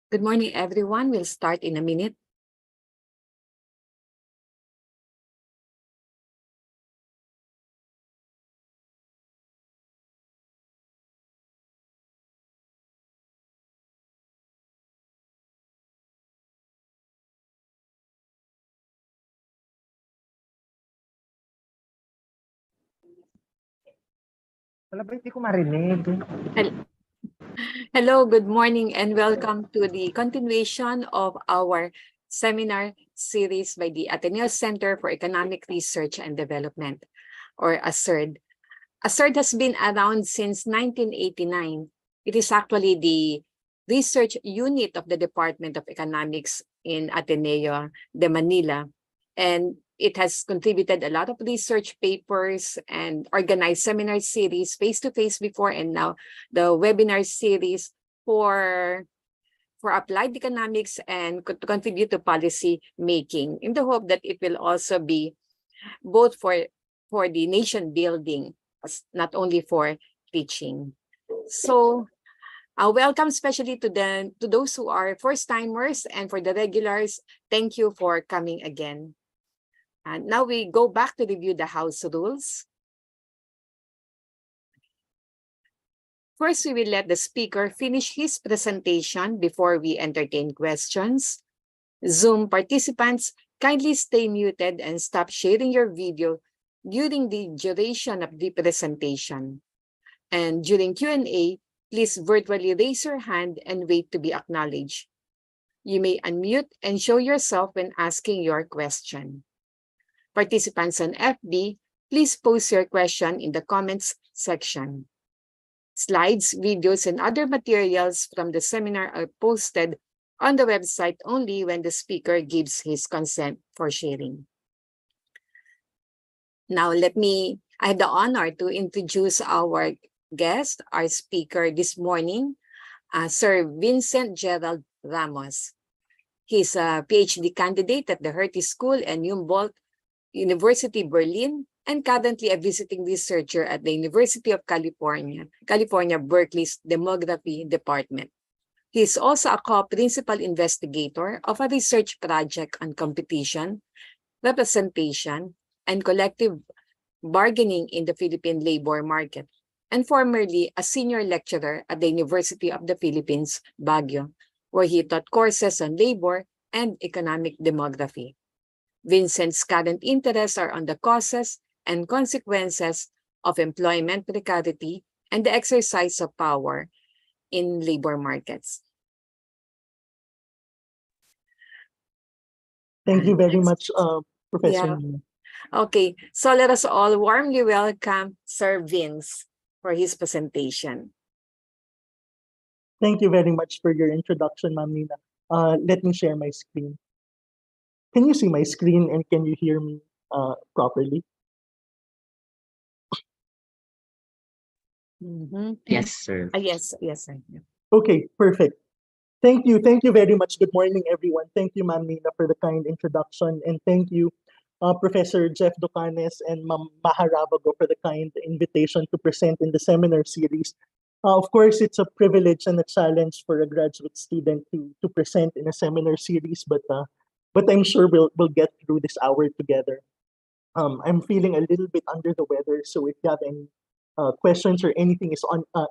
Good morning, everyone. We'll start in a minute. Wala ba hindi ko marinig? Hello, good morning, and welcome to the continuation of our seminar series by the Ateneo Center for Economic Research and Development, or ASERD. ASERD has been around since 1989. It is actually the research unit of the Department of Economics in Ateneo de Manila, and it has contributed a lot of research papers and organized seminar series face-to-face before, and now the webinar series for applied economics and to contribute to policy making, in the hope that it will also be both for the nation building, not only for teaching. So welcome especially to those who are first-timers, and for the regulars, thank you for coming again. And now we go back to review the house rules. First, we will let the speaker finish his presentation before we entertain questions. Zoom participants, kindly stay muted and stop sharing your video during the duration of the presentation. And during Q&A, please virtually raise your hand and wait to be acknowledged. You may unmute and show yourself when asking your question. Participants on FB, please post your question in the comments section. Slides, videos, and other materials from the seminar are posted on the website only when the speaker gives his consent for sharing. Now, I have the honor to introduce our guest, our speaker this morning, Sir Vincent Jerald Ramos. He's a PhD candidate at the Hertie School and Humboldt University, Berlin, and currently a visiting researcher at the University of California, Berkeley's Demography Department. He is also a co-principal investigator of a research project on competition, representation, and collective bargaining in the Philippine labor market, and formerly a senior lecturer at the University of the Philippines, Baguio, where he taught courses on labor and economic demography. Vincent's current interests are on the causes and consequences of employment precarity and the exercise of power in labor markets. Thank you very much, Professor. Yeah. Okay, so let us all warmly welcome Sir Vince for his presentation. Thank you very much for your introduction, Ma'am Nina. Let me share my screen. Can you see my screen and can you hear me properly? Yes, sir. Yes, sir. Okay, perfect. Thank you very much. Good morning, everyone. Thank you, Ma'am Nina, for the kind introduction, and thank you, Professor Jeff Ducanes and Ma'am Maharabago, for the kind invitation to present in the seminar series. Of course, it's a privilege and a challenge for a graduate student to present in a seminar series, but I'm sure we'll get through this hour together. I'm feeling a little bit under the weather, so if you have any questions or anything is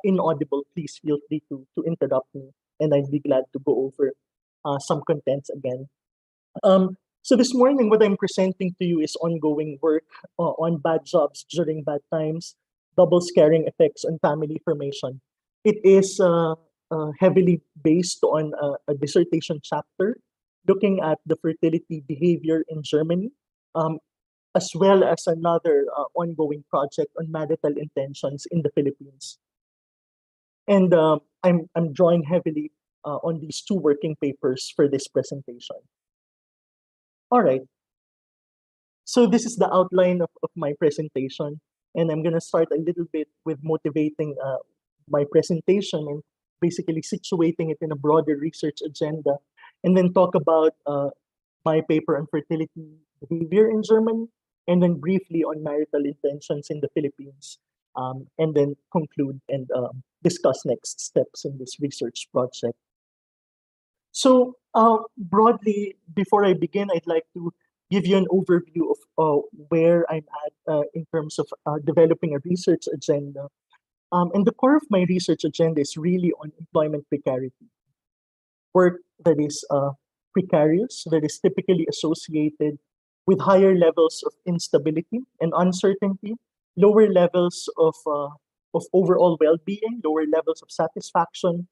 inaudible, please feel free to interrupt me, and I'd be glad to go over some contents again. So this morning, what I'm presenting to you is ongoing work on bad jobs during bad times, double scaring effects on family formation. It is heavily based on a dissertation chapter looking at the fertility behavior in Germany, as well as another ongoing project on marital intentions in the Philippines. And I'm drawing heavily on these two working papers for this presentation. All right. So this is the outline of my presentation, and I'm going to start a little bit with motivating my presentation and basically situating it in a broader research agenda, and then talk about my paper on fertility behavior in Germany, and then briefly on marital intentions in the Philippines, and then conclude and discuss next steps in this research project. So broadly, before I begin, I'd like to give you an overview of where I'm at in terms of developing a research agenda. And the core of my research agenda is really on employment precarity, work that is precarious, that is typically associated with higher levels of instability and uncertainty, lower levels of overall well-being, lower levels of satisfaction.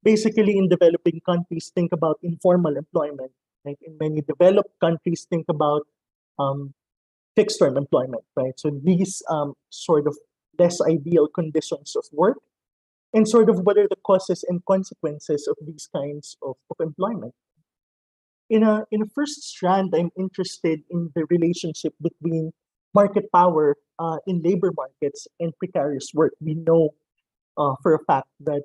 Basically, in developing countries, think about informal employment. Like in many developed countries, think about um, fixed-term employment, right? So these sort of less ideal conditions of work, and sort of what are the causes and consequences of these kinds of employment. In a first strand, I'm interested in the relationship between market power in labor markets and precarious work. We know for a fact that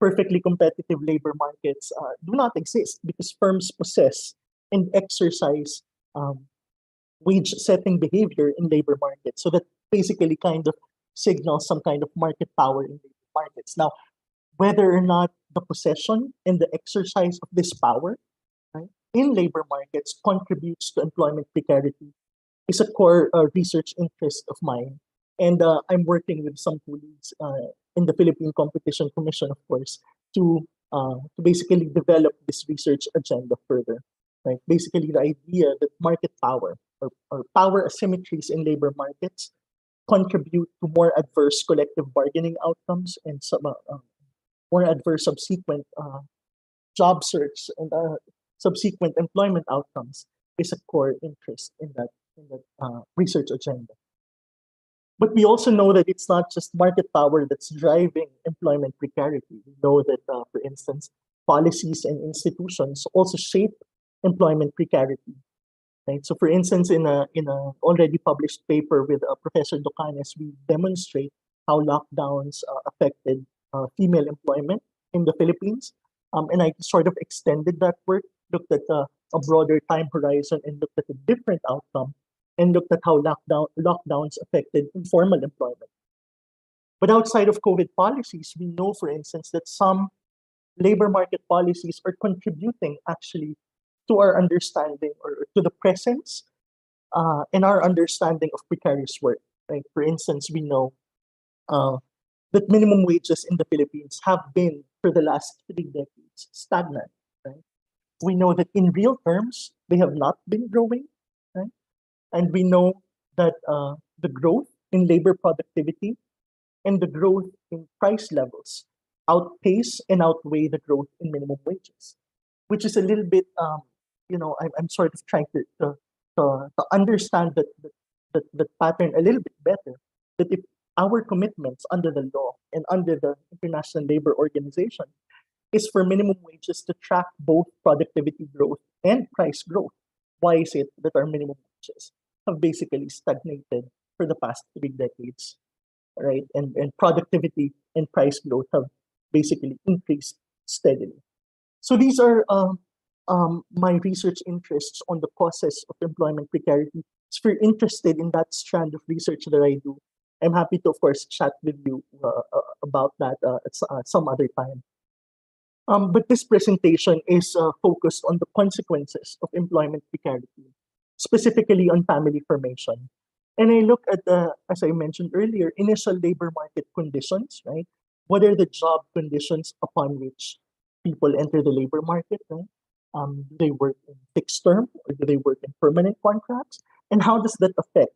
perfectly competitive labor markets do not exist because firms possess and exercise um, wage setting behavior in labor markets. So that basically kind of signals some kind of market power in labor markets. Now, whether or not the possession and the exercise of this power, right, in labor markets contributes to employment precarity is a core research interest of mine. And I'm working with some colleagues in the Philippine Competition Commission, of course, to basically develop this research agenda further. Right? Basically, the idea that market power or power asymmetries in labor markets contribute to more adverse collective bargaining outcomes and some more adverse subsequent job search and subsequent employment outcomes is a core interest in that research agenda. But we also know that it's not just market power that's driving employment precarity. We know that, for instance, policies and institutions also shape employment precarity. Right? So, for instance, in a already published paper with Professor Docanes, we demonstrate how lockdowns affected female employment in the Philippines. And I sort of extended that work, looked at a broader time horizon, and looked at a different outcome, and looked at how lockdowns affected informal employment. But outside of COVID policies, we know, for instance, that some labor market policies are contributing actually to our understanding or to the presence and our understanding of precarious work. Right? For instance, we know uh, that minimum wages in the Philippines have been, for the last 3 decades, stagnant. Right? We know that in real terms, they have not been growing. Right? And we know that the growth in labor productivity and the growth in price levels outpace and outweigh the growth in minimum wages, which is a little bit, I'm sort of trying to understand that pattern a little bit better. That if our commitments under the law and under the International Labor Organization is for minimum wages to track both productivity growth and price growth, why is it that our minimum wages have basically stagnated for the past 3 decades, right? And productivity and price growth have basically increased steadily. So these are my research interests on the causes of employment precarity. If you're interested in that strand of research that I do, I'm happy to, of course, chat with you about that at some other time. But this presentation is focused on the consequences of employment precarity, specifically on family formation. And I look at the, as I mentioned earlier, initial labor market conditions, right? What are the job conditions upon which people enter the labor market, right? Do they work in fixed term or do they work in permanent contracts? And how does that affect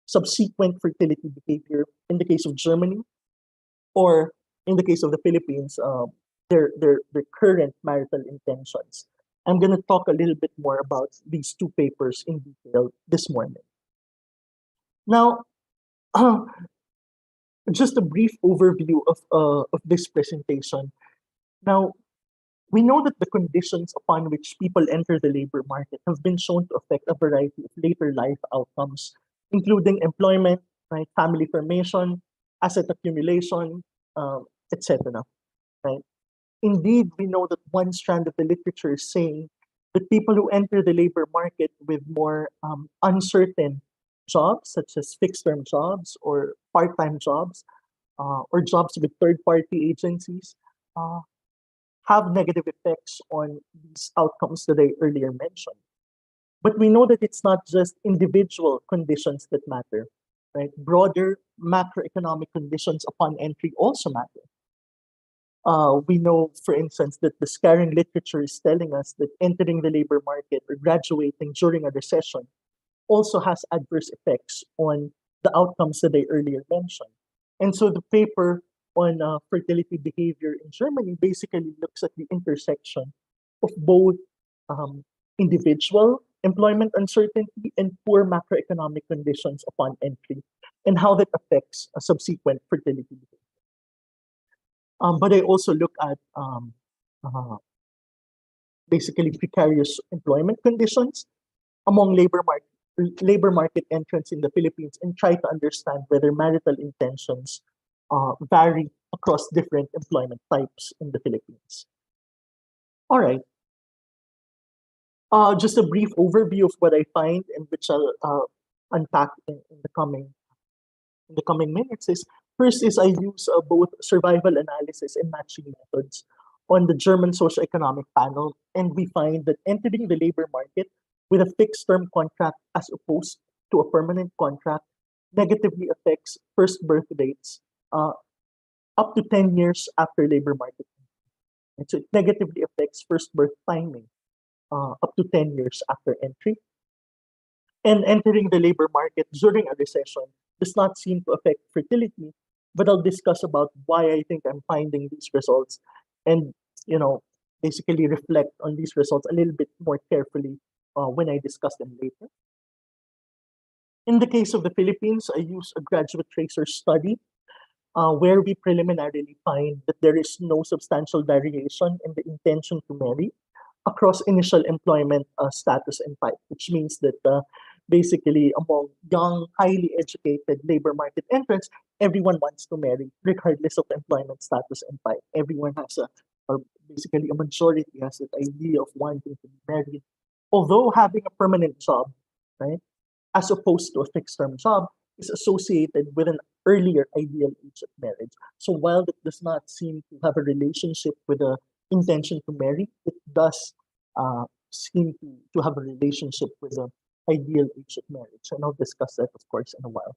subsequent fertility behavior in the case of Germany or in the case of the Philippines, their current marital intentions. I'm going to talk a little bit more about these two papers in detail this morning. Now, uh, just a brief overview of this presentation. Now, we know that the conditions upon which people enter the labor market have been shown to affect a variety of later life outcomes, including employment, right, family formation, asset accumulation, etc. Right? Indeed, we know that one strand of the literature is saying that people who enter the labor market with more uncertain jobs, such as fixed-term jobs or part-time jobs, or jobs with third-party agencies, uh, have negative effects on these outcomes that I earlier mentioned. But we know that it's not just individual conditions that matter, right? Broader macroeconomic conditions upon entry also matter. We know, for instance, that the scarring literature is telling us that entering the labor market or graduating during a recession also has adverse effects on the outcomes that I earlier mentioned. And so the paper on fertility behavior in Germany basically looks at the intersection of both um, individual employment uncertainty and poor macroeconomic conditions upon entry, and how that affects a subsequent fertility behavior. But I also look at uh, basically precarious employment conditions among labor market entrants in the Philippines and try to understand whether marital intentions vary across different employment types in the Philippines. All right. Just a brief overview of what I find, and which I'll unpack in the coming minutes is, first is I use both survival analysis and matching methods on the German socioeconomic panel, and we find that entering the labor market with a fixed term contract as opposed to a permanent contract negatively affects first birth dates up to 10 years after labor market. And so it negatively affects first birth timing up to 10 years after entry. And entering the labor market during a recession does not seem to affect fertility, but I'll discuss about why I think I'm finding these results and, basically reflect on these results a little bit more carefully when I discuss them later. In the case of the Philippines, I use a graduate tracer study where we preliminarily find that there is no substantial variation in the intention to marry across initial employment status and type, which means that basically among young, highly educated labor market entrants, everyone wants to marry regardless of employment status and type. Everyone has or basically a majority has that idea of wanting to be married, although having a permanent job, right, as opposed to a fixed term job, is associated with an earlier ideal age of marriage. So while that does not seem to have a relationship with the intention to marry, it does seem to have a relationship with the ideal age of marriage. And I'll discuss that, of course, in a while.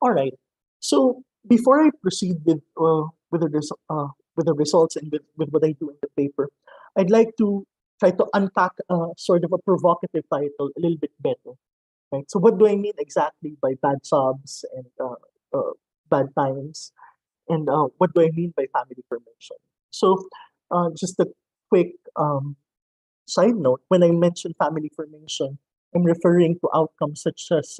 All right. So before I proceed with the results and with what I do in the paper, I'd like to try to unpack sort of a provocative title a little bit better. Right. So what do I mean exactly by bad jobs and bad times? And what do I mean by family formation? So just a quick side note, when I mention family formation, I'm referring to outcomes such as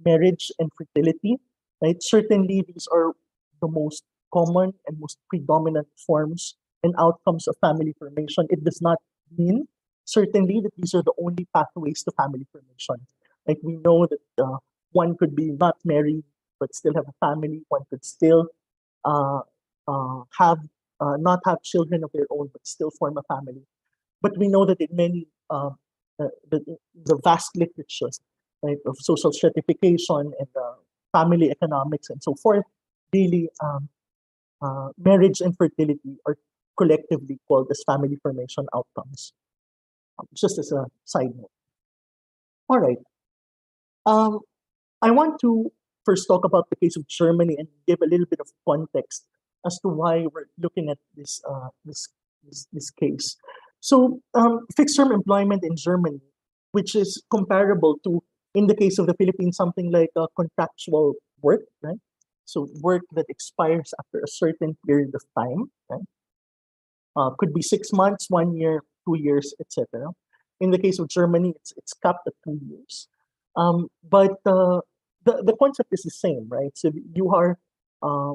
marriage and fertility, right? Certainly, these are the most common and most predominant forms and outcomes of family formation. It does not mean certainly that these are the only pathways to family formation. Like we know that one could be not married but still have a family. One could still uh, have not have children of their own but still form a family. But we know that in many the vast literature, right, of social stratification and family economics and so forth, really marriage and fertility are collectively called as family formation outcomes. Just as a side note. All right. Um, I want to first talk about the case of Germany and give a little bit of context as to why we're looking at this case. So, fixed term employment in Germany, which is comparable to, in the case of the Philippines, something like contractual work, right? So, work that expires after a certain period of time, right? Could be 6 months, 1 year, 2 years, etc. In the case of Germany, it's capped at 2 years. But the concept is the same, right? So you are uh,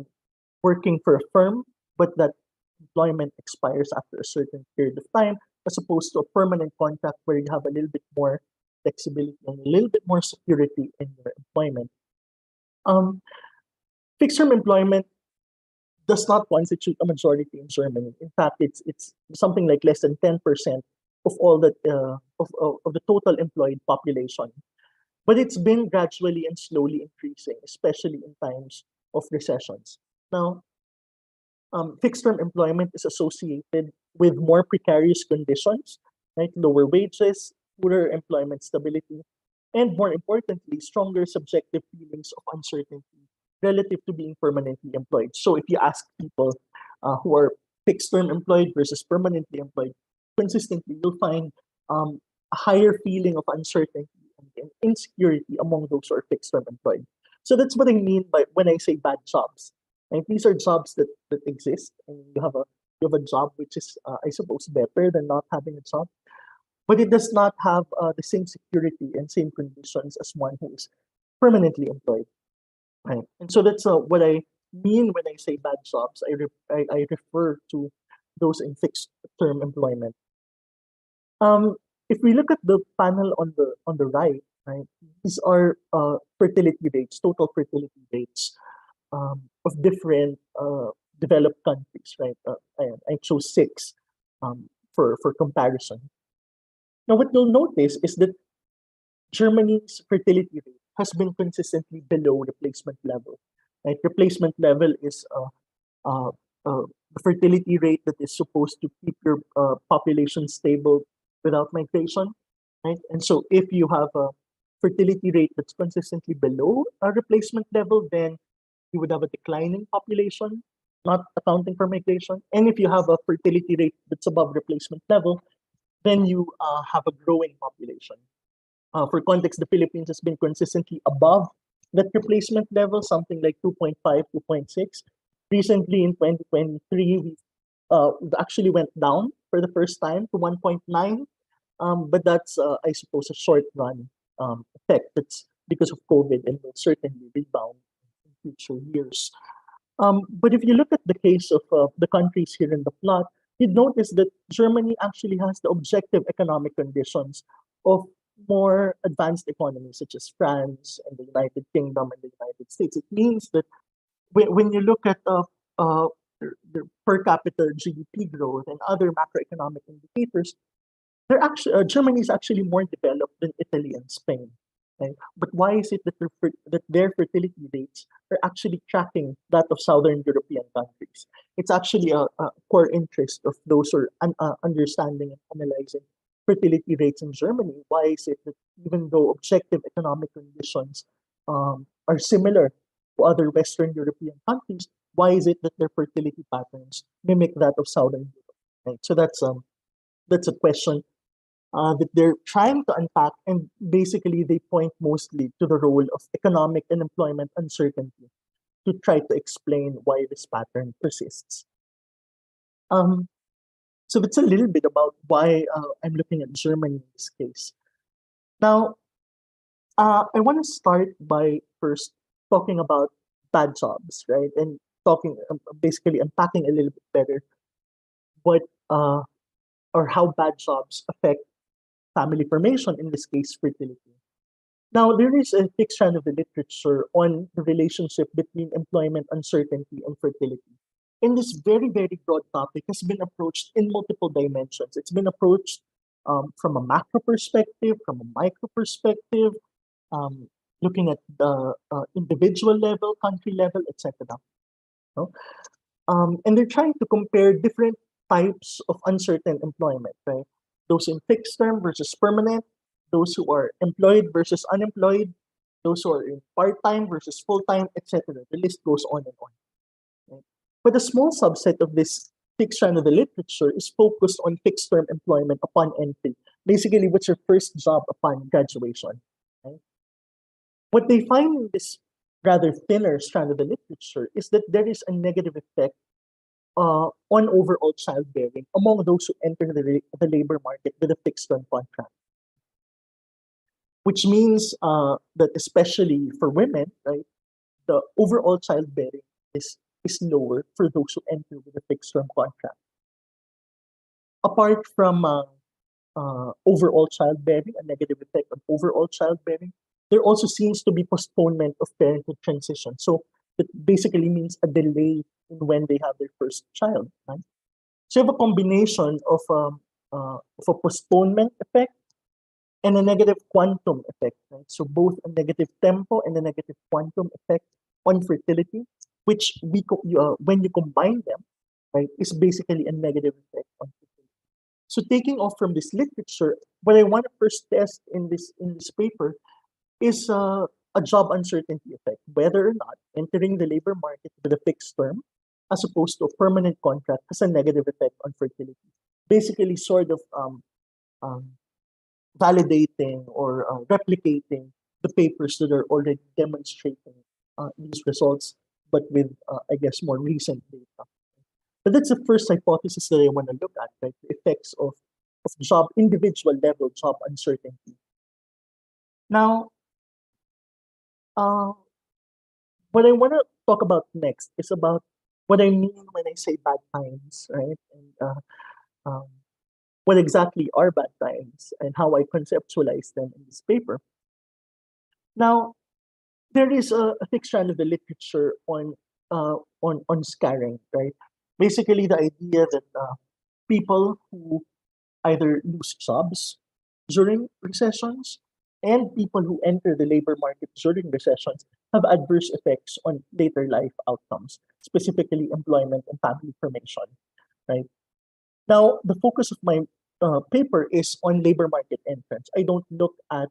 working for a firm, but that employment expires after a certain period of time, as opposed to a permanent contract where you have a little bit more flexibility and a little bit more security in your employment. Um, Fixed term employment does not constitute a majority in Germany. In fact, it's something like less than 10% of all that of the total employed population. But it's been gradually and slowly increasing, especially in times of recessions. Now, fixed-term employment is associated with more precarious conditions, right? Lower wages, poorer employment stability, and more importantly, stronger subjective feelings of uncertainty relative to being permanently employed. So if you ask people who are fixed-term employed versus permanently employed, consistently you'll find a higher feeling of uncertainty and insecurity among those who are fixed-term employed. So that's what I mean by when I say bad jobs. And these are jobs that exist, and you have a job which is, I suppose, better than not having a job, but it does not have the same security and same conditions as one who is permanently employed. Right. And so that's what I mean when I say bad jobs. I refer to those in fixed term employment. If we look at the panel on the right, these are fertility rates, total fertility rates of different developed countries, right? I chose six for comparison. Now, what you'll notice is that Germany's fertility rate has been consistently below replacement level. Right? Replacement level is uh, the fertility rate that is supposed to keep your population stable without migration. Right? And so if you have a fertility rate that's consistently below a replacement level, then you would have a declining population, not accounting for migration. And if you have a fertility rate that's above replacement level, then you have a growing population. For context, the Philippines has been consistently above that replacement level, something like 2.5, 2.6. Recently, in 2023, we actually went down for the first time to 1.9. But that's, I suppose, a short run effect. That's because of COVID and will certainly rebound in future years. But if you look at the case of the countries here in the plot, you'd notice that Germany actually has the objective economic conditions of more advanced economies such as France and the United Kingdom and the United States. It means that when you look at the per capita GDP growth and other macroeconomic indicators, they're actually Germany is actually more developed than Italy and Spain. Right? But why is it that their fertility rates are actually tracking that of Southern European countries? It's actually a core interest of those who are understanding and analyzing fertility rates in Germany. Why is it that even though objective economic conditions are similar to other Western European countries, why is it that their fertility patterns mimic that of Southern Europe? Right? So that's a question that they're trying to unpack, and basically they point mostly to the role of economic and employment uncertainty to try to explain why this pattern persists. Um, so that's a little bit about why I'm looking at Germany in this case. Now, I want to start by first talking about bad jobs, right? And talking basically unpacking a little bit better what or how bad jobs affect family formation, in this case, fertility. Now, there is a thick strand of the literature on the relationship between employment uncertainty and fertility. And this very, very broad topic has been approached in multiple dimensions. It's been approached from a macro perspective, from a micro perspective, um, looking at the individual level, country level, etc. No? And they're trying to compare different types of uncertain employment, right? Those in fixed term versus permanent, those who are employed versus unemployed, those who are in part-time versus full-time, etc. The list goes on and on. Right? But a small subset of this fixed strand of the literature is focused on fixed term employment upon entry. Basically, what's your first job upon graduation? Right? What they find in this rather thinner strand of the literature is that there is a negative effect on overall childbearing among those who enter the labor market with a fixed term contract. Which means that especially for women, right, the overall childbearing is lower for those who enter with a fixed term contract. Apart from overall childbearing, a negative effect on overall childbearing, there also seems to be postponement of parenthood transition. So it basically means a delay in when they have their first child. Right? So you have a combination of a postponement effect and a negative quantum effect. Right? So both a negative tempo and a negative quantum effect on fertility, which when you combine them, right, is basically a negative effect on fertility. So taking off from this literature, what I want to first test in this paper is a job uncertainty effect, whether or not entering the labor market with a fixed term as opposed to a permanent contract has a negative effect on fertility. Basically, sort of um, validating or replicating the papers that are already demonstrating these results, but with, I guess, more recent data. But that's the first hypothesis that I want to look at, right? The effects of job, individual level job uncertainty. Now, uh, what I want to talk about next is about what I mean when I say bad times, right? And um, what exactly are bad times and how I conceptualize them in this paper. Now, there is a thick strand of the literature on scarring, right? Basically, the idea that people who either lose jobs during recessions and people who enter the labor market during recessions have adverse effects on later life outcomes, specifically employment and family formation, right? Now, the focus of my paper is on labor market entrance. I don't look at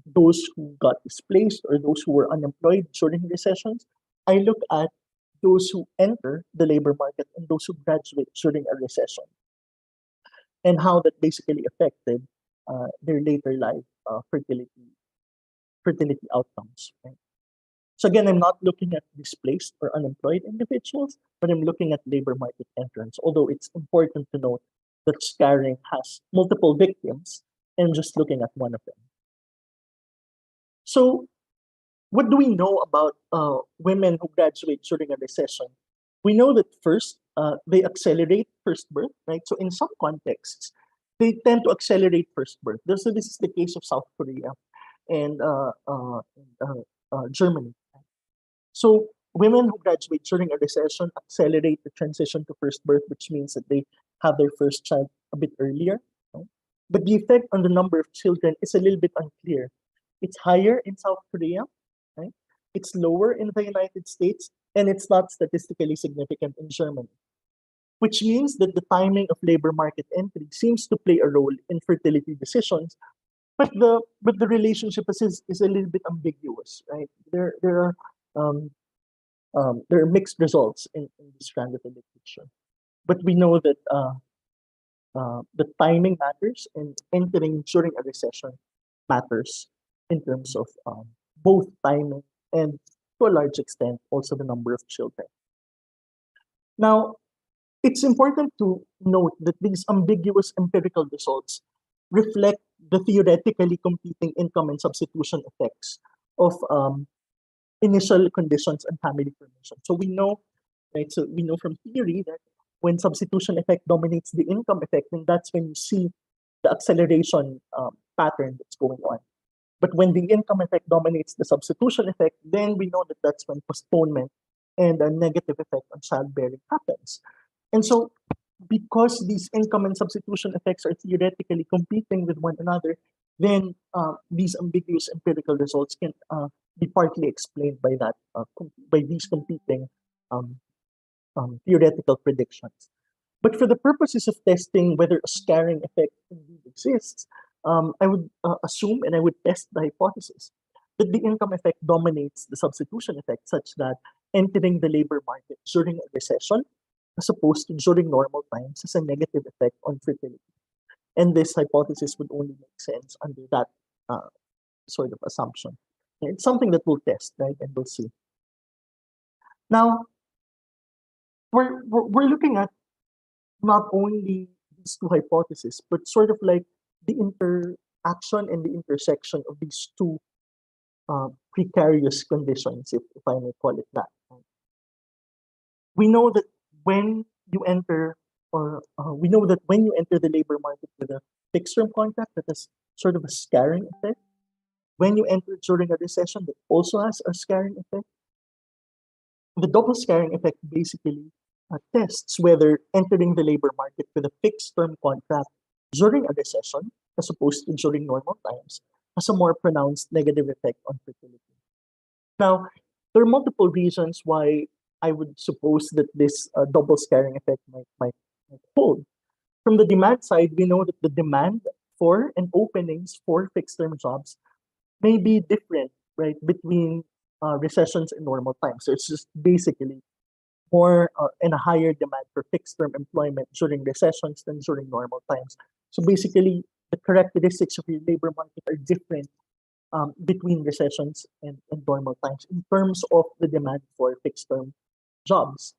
those who got displaced or those who were unemployed during recessions. I look at those who enter the labor market and those who graduate during a recession and how that basically affected their later life fertility outcomes. Right? So again, I'm not looking at displaced or unemployed individuals, but I'm looking at labor market entrance. Although it's important to note that scarring has multiple victims, and just looking at one of them. So what do we know about women who graduate during a recession? We know that first, they accelerate first birth, right? So in some contexts, they tend to accelerate first birth. So this is the case of South Korea and Germany. So women who graduate during a recession accelerate the transition to first birth, which means that they have their first child a bit earlier. Right? But the effect on the number of children is a little bit unclear. It's higher in South Korea, right? It's lower in the United States, and it's not statistically significant in Germany, which means that the timing of labor market entry seems to play a role in fertility decisions. But the relationship is a little bit ambiguous, right? Um, there are mixed results in this strand of the literature. But we know that the timing matters and entering during a recession matters in terms of both timing and, to a large extent, also the number of children. Now, it's important to note that these ambiguous empirical results reflect the theoretically competing income and substitution effects of initial conditions and family formation. So we know, right? So we know from theory that when substitution effect dominates the income effect, then that's when you see the acceleration pattern that's going on. But when the income effect dominates the substitution effect, then we know that that's when postponement and a negative effect on childbearing happens. And so, because these income and substitution effects are theoretically competing with one another, then these ambiguous empirical results can be partly explained by that by these competing um, theoretical predictions. But for the purposes of testing whether a scarring effect indeed exists, I would assume and I would test the hypothesis that the income effect dominates the substitution effect, such that entering the labor market during a recession as opposed to during normal times has a negative effect on fertility. And this hypothesis would only make sense under that sort of assumption. And it's something that we'll test, right? And we'll see. Now, we're looking at not only these two hypotheses, but sort of like the interaction and the intersection of these two precarious conditions, if I may call it that. We know that when you enter, or we know that when you enter the labor market with a fixed term contract, that has sort of a scarring effect. When you enter during a recession, that also has a scarring effect. The double scarring effect basically tests whether entering the labor market with a fixed term contract during a recession, as opposed to during normal times, has a more pronounced negative effect on fertility. Now, there are multiple reasons why I would suppose that this double scaring effect might hold. From the demand side, we know that the demand for and openings for fixed-term jobs may be different, right, between recessions and normal times. So it's just basically more and a higher demand for fixed-term employment during recessions than during normal times. So basically, the characteristics of your labor market are different between recessions and normal times in terms of the demand for fixed-term jobs.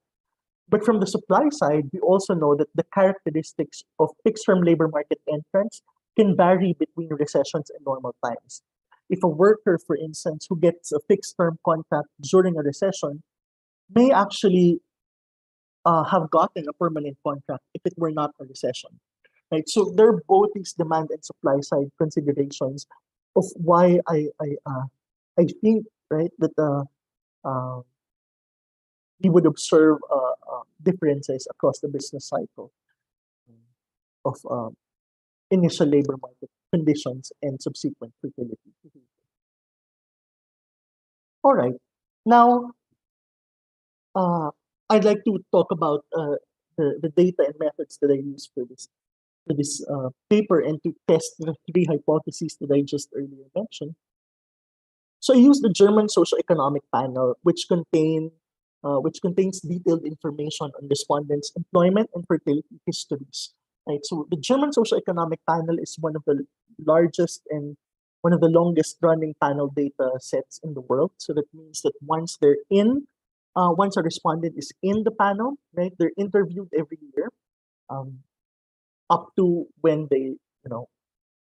But from the supply side, we also know that the characteristics of fixed-term labor market entrants can vary between recessions and normal times. If a worker, for instance, who gets a fixed-term contract during a recession may actually have gotten a permanent contract if it were not a recession, right? So there are both these demand and supply side considerations of why I think, right, that uh, we would observe differences across the business cycle of initial labor market conditions and subsequent fertility. All right. Now, I'd like to talk about the data and methods that I use for this paper and to test the three hypotheses that I just earlier mentioned. So I used the German socioeconomic panel, which contains detailed information on respondents' employment and fertility histories. Right. So the German socioeconomic panel is one of the largest and one of the longest running panel data sets in the world. So that means that once a respondent is in the panel, right, they're interviewed every year, up to when they,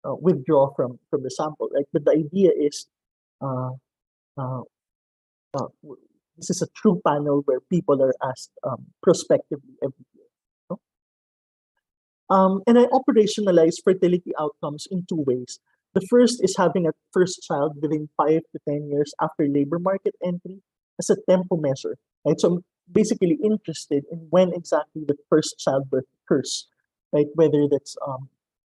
withdraw from the sample, right? But the idea is, uh, uh, this is a true panel where people are asked prospectively every year. No? And I operationalize fertility outcomes in two ways. The first is having a first child within 5 to 10 years after labor market entry as a tempo measure. Right? So I'm basically interested in when exactly the first childbirth occurs, right? Whether that's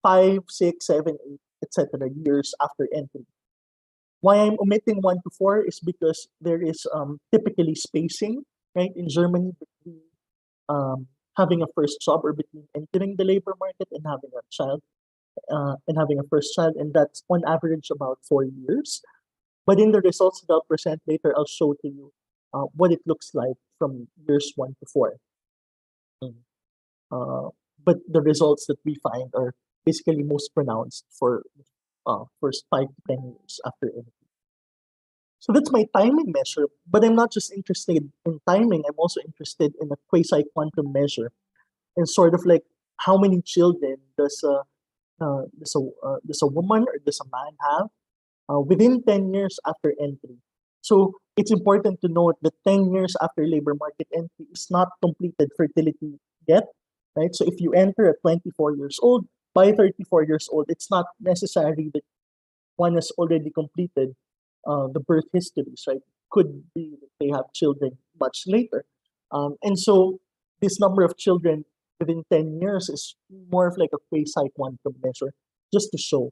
5, 6, 7, 8, etc. years after entry. Why I'm omitting 1 to 4 is because there is typically spacing, right, in Germany between having a first job or between entering the labor market and having a child and having a first child, and that's on average about 4 years. But in the results that I'll present later, I'll show to you what it looks like from years 1 to 4. But the results that we find are basically most pronounced for first 5 to 10 years after entry. So that's my timing measure, but I'm not just interested in timing, I'm also interested in a quasi-quantum measure and sort of like how many children does a woman or does a man have within 10 years after entry. So it's important to note that 10 years after labor market entry is not completed fertility yet, right? So if you enter at 24 years old, by 34 years old, it's not necessary that one has already completed the birth histories, right? Could be that they have children much later. And so this number of children within 10 years is more of like a quasi-quantum measure just to show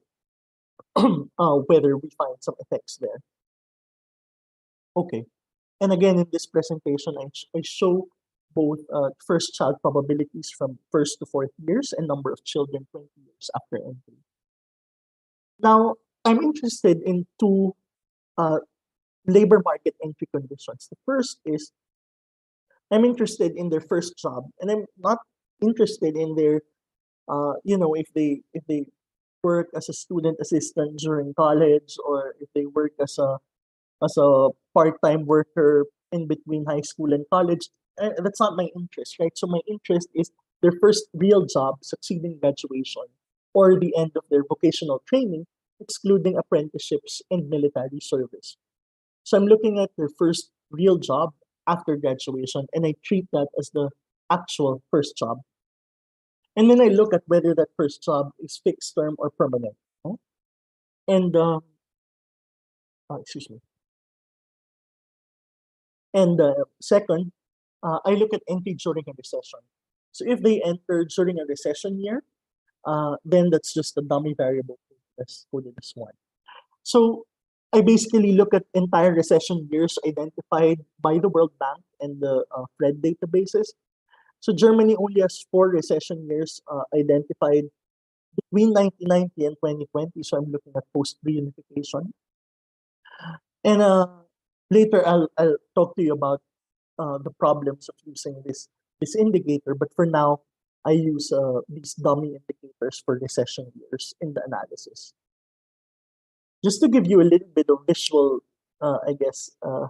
whether we find some effects there. Okay. And again, in this presentation, I show both first child probabilities from 1st to 4th years and number of children 20 years after entry. Now, I'm interested in two labor market entry conditions. The first is I'm interested in their first job, and I'm not interested in their, if they work as a student assistant during college or if they work as a part-time worker in between high school and college. That's not my interest, right? So my interest is their first real job succeeding graduation or the end of their vocational training, excluding apprenticeships and military service. So I'm looking at their first real job after graduation, and I treat that as the actual first job. And then I look at whether that first job is fixed term or permanent. Huh? And excuse me. And second, I look at entry during a recession. So if they enter during a recession year, then that's just a dummy variable coded as one. So I basically look at entire recession years identified by the World Bank and the FRED databases. So Germany only has 4 recession years identified between 1990 and 2020. So I'm looking at post-reunification. And later I'll talk to you about the problems of using this indicator. But for now, I use these dummy indicators for recession years in the analysis. Just to give you a little bit of visual, I guess, a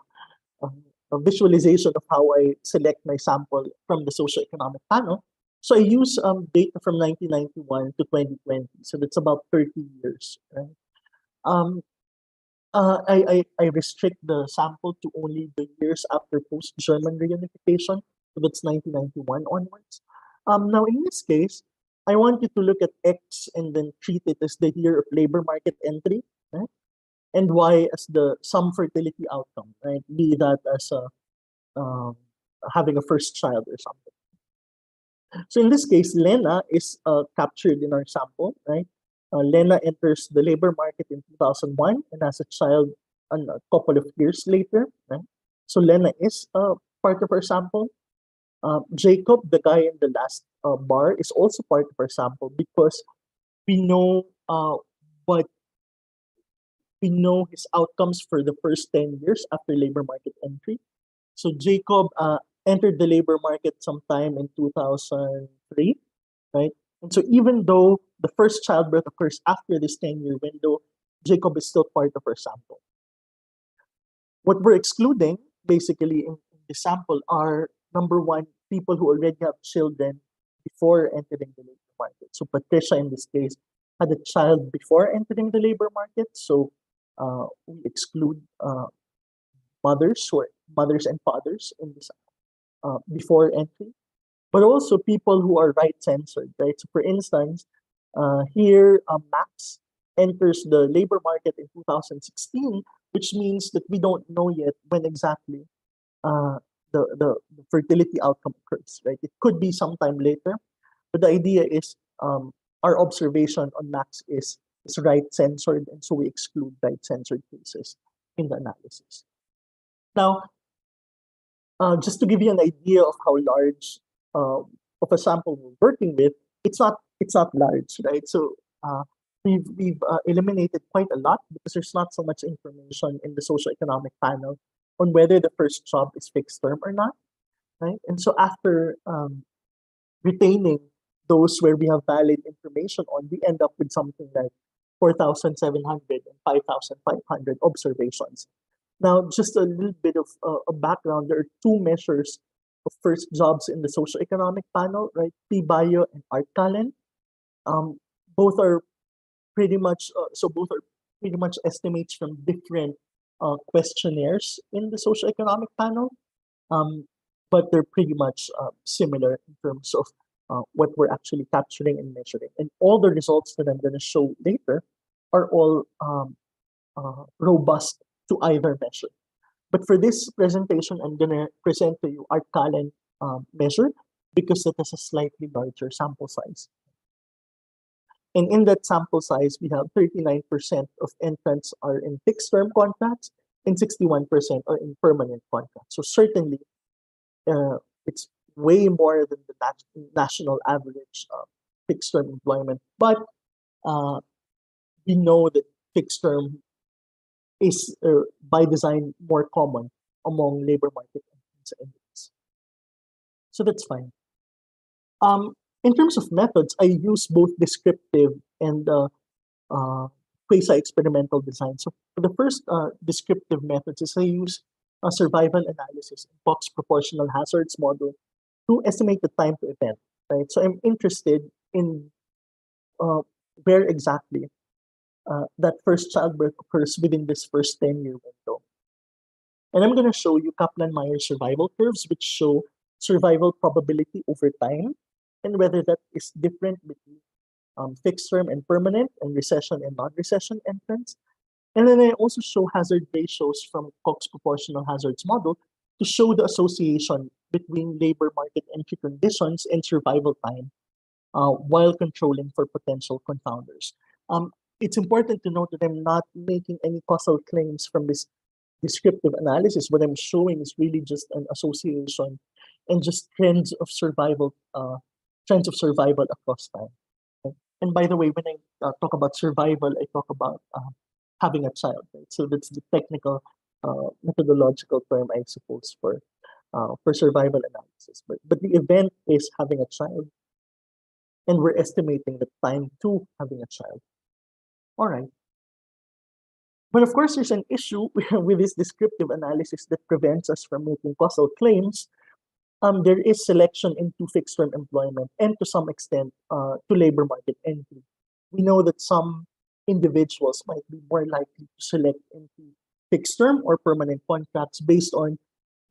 visualization of how I select my sample from the socioeconomic panel. So I use data from 1991 to 2020. So that's about 30 years. Right? I restrict the sample to only the years after post-German reunification. So that's 1991 onwards. Now, in this case, I want you to look at X and then treat it as the year of labor market entry, right? And Y as the some fertility outcome, right? Be that as having a first child or something. So in this case, Lena is captured in our sample, right? Lena enters the labor market in 2001 and has a child a couple of years later, right? So Lena is part of our sample. Jacob, the guy in the last bar, is also part of our sample because we know what we know his outcomes for the first 10 years after labor market entry. So Jacob entered the labor market sometime in 2003, right? And so even though the first childbirth occurs after this 10-year window, Jacob is still part of our sample. What we're excluding, basically, in the sample are, number one, people who already have children before entering the labor market. So Patricia, in this case, had a child before entering the labor market. So we exclude mothers and fathers in this before entry, but also people who are right censored, right? So for instance, here Max enters the labor market in 2016, which means that we don't know yet when exactly the fertility outcome occurs, right? It could be sometime later, but the idea is our observation on Max is right censored, and so we exclude right censored cases in the analysis. Now, just to give you an idea of how large of a sample we're working with, it's not large, right? So we've eliminated quite a lot because there's not so much information in the socioeconomic panel on whether the first job is fixed term or not, right? And so after retaining those where we have valid information on, we end up with something like 4,700 and 5,500 observations. Now, just a little bit of a background. There are 2 measures of first jobs in the socioeconomic panel, right? P-Bio and Art-Talent. Both are pretty much estimates from different questionnaires in the socioeconomic panel, but they're pretty much similar in terms of what we're actually capturing and measuring. And all the results that I'm going to show later are all robust to either measure. But for this presentation, I'm going to present to you our talent measure because it has a slightly larger sample size. And in that sample size, we have 39% of entrants are in fixed-term contracts and 61% are in permanent contracts. So certainly, it's way more than the national average fixed-term employment. But we know that fixed-term is by design more common among labor market entrants. So that's fine. In terms of methods, I use both descriptive and quasi-experimental design. So for the first descriptive methods is I use a survival analysis and box proportional hazards model to estimate the time to event, right? So I'm interested in where exactly that first childbirth occurs within this first 10-year window. And I'm going to show you Kaplan-Meier survival curves, which show survival probability over time and whether that is different between fixed term and permanent and recession and non-recession entrants. And then I also show hazard ratios from Cox proportional hazards model to show the association between labor market entry conditions and survival time while controlling for potential confounders. it's important to note that I'm not making any causal claims from this descriptive analysis. What I'm showing is really just an association and just trends of survival across time. Okay? And by the way, when I talk about survival, I talk about having a child. Right? So that's the technical methodological term, I suppose, for survival analysis. But the event is having a child, and we're estimating the time to having a child. All right. But of course, there's an issue with this descriptive analysis that prevents us from making causal claims. There is selection into fixed-term employment and to some extent to labor market entry. We know that some individuals might be more likely to select into fixed-term or permanent contracts based on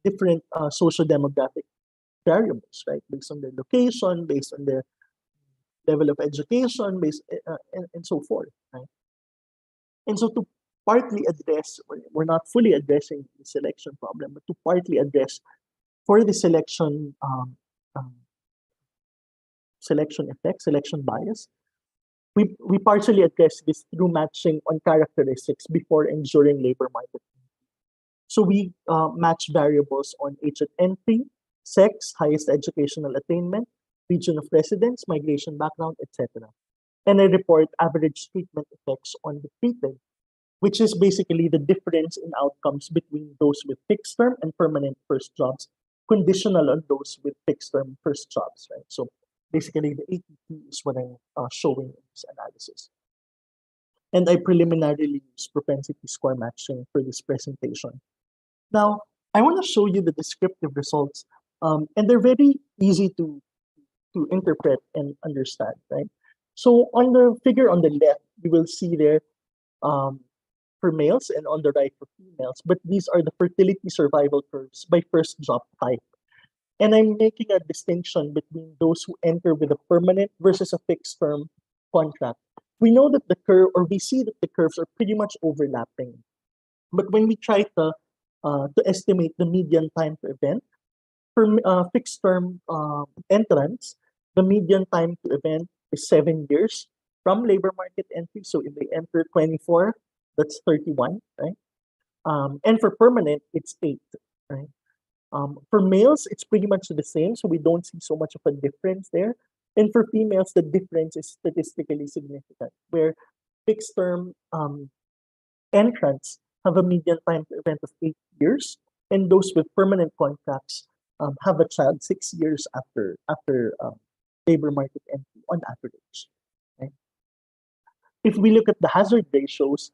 different socio-demographic variables, right? Based on their location, based on their level of education, and so forth, right? And so to partly address, we're not fully addressing the selection problem, but to partly address for the um, selection effect, selection bias, we partially address this through matching on characteristics before and during labor market. So we match variables on age at entry, sex, highest educational attainment, region of residence, migration background, etc. And I report average treatment effects on the treated, which is basically the difference in outcomes between those with fixed term and permanent first jobs, conditional on those with fixed term first jobs, right? So basically the ATP is what I'm showing in this analysis. And I preliminarily use propensity score matching for this presentation. Now, I want to show you the descriptive results, and they're very easy to interpret and understand, right? So on the figure on the left, you will see there for males and on the right for females, but these are the fertility survival curves by first job type. And I'm making a distinction between those who enter with a permanent versus a fixed term contract. We know that the curve, or we see that the curves are pretty much overlapping. But when we try to estimate the median time to event, for fixed term entrants, the median time to event is 7 years from labor market entry. So if they enter 24, that's 31, right? And for permanent, it's 8, right? For males, it's pretty much the same, so we don't see so much of a difference there. And for females, the difference is statistically significant, where fixed term entrants have a median time to event of 8 years, and those with permanent contracts have a child 6 years after labor market entry on average. Right? If we look at the hazard ratios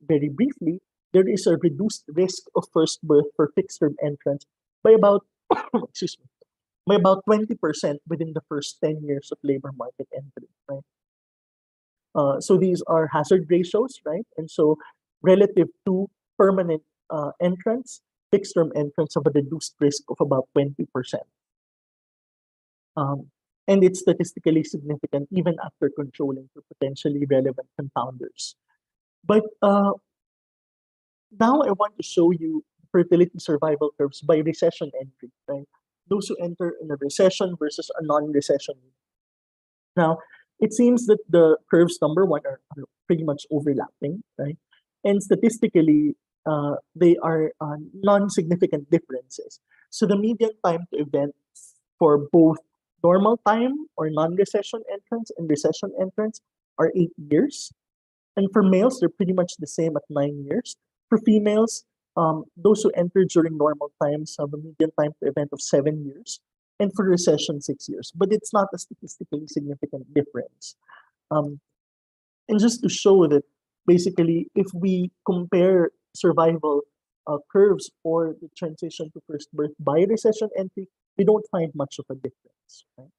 very briefly, there is a reduced risk of first birth for fixed term entrants by about excuse me, by about 20% within the first 10 years of labor market entry. Right? So these are hazard ratios, right? And so relative to permanent entrants, fixed term entrants have a reduced risk of about 20%. And it's statistically significant even after controlling for potentially relevant confounders. But now I want to show you fertility survival curves by recession entry, right? Those who enter in a recession versus a non-recession. Now, it seems that the curves, number one, are pretty much overlapping, right? And statistically, they are non-significant differences. So the median time to event for both normal time or non-recession entrance and recession entrance are 8 years. And for males, they're pretty much the same at 9 years. For females, those who enter during normal times have a median time to event of 7 years, and for recession, 6 years. But it's not a statistically significant difference. And just to show that basically, if we compare survival curves for the transition to first birth by recession entry, we don't find much of a difference. Right?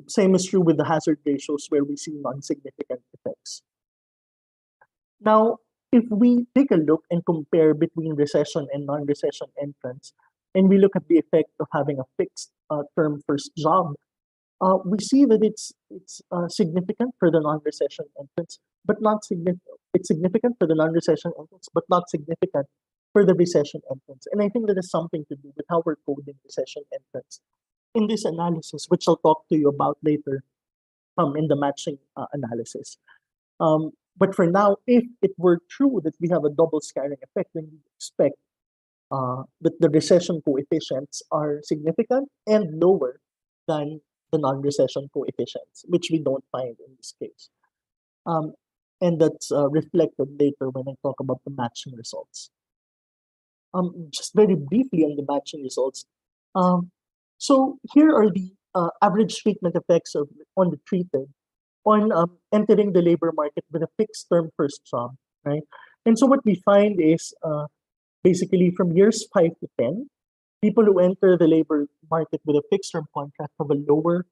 Same is true with the hazard ratios where we see non-significant effects. Now, if we take a look and compare between recession and non-recession entrants, and we look at the effect of having a fixed term first job, we see that it's significant for the non-recession entrants, but not significant. It's significant for the non-recession entrants, but not significant for the recession entrants. And I think that has something to do with how we're coding recession entrants in this analysis, which I'll talk to you about later in the matching analysis. But for now, if it were true that we have a double scaring effect, then we expect that the recession coefficients are significant and lower than the non-recession coefficients, which we don't find in this case. Um, and that's reflected later when I talk about the matching results. Just very briefly on the matching results. Um, so here are the average treatment effects on the treated on entering the labor market with a fixed term first job, right? And so what we find is basically from years 5 to 10, people who enter the labor market with a fixed term contract have a lower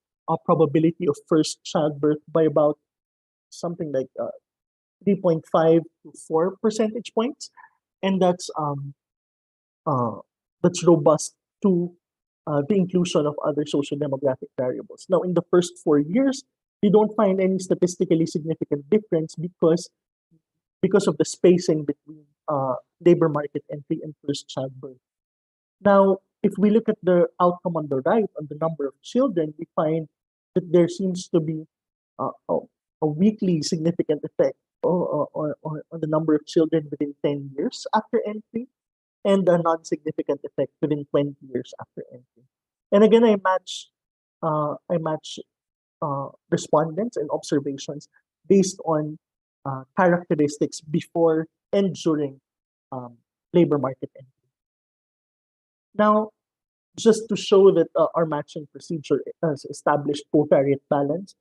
probability of first childbirth by about something like 3.5 to 4 percentage points. And uh, that's robust to the inclusion of other social demographic variables. Now, in the first 4 years, we don't find any statistically significant difference because of the spacing between labor market entry and first childbirth. Now, if we look at the outcome on the right, on the number of children, we find that there seems to be uh, a, a weakly significant effect on the number of children within 10 years after entry and a non-significant effect within 20 years after entry. And again, I match respondents and observations based on characteristics before and during um, labor market entry. Now, just to show that our matching procedure has established covariate balance,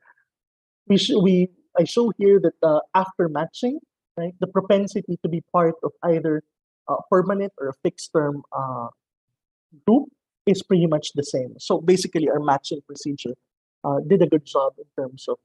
I show here that after matching, right, the propensity to be part of either a permanent or a fixed term group is pretty much the same. So basically, our matching procedure did a good job in terms of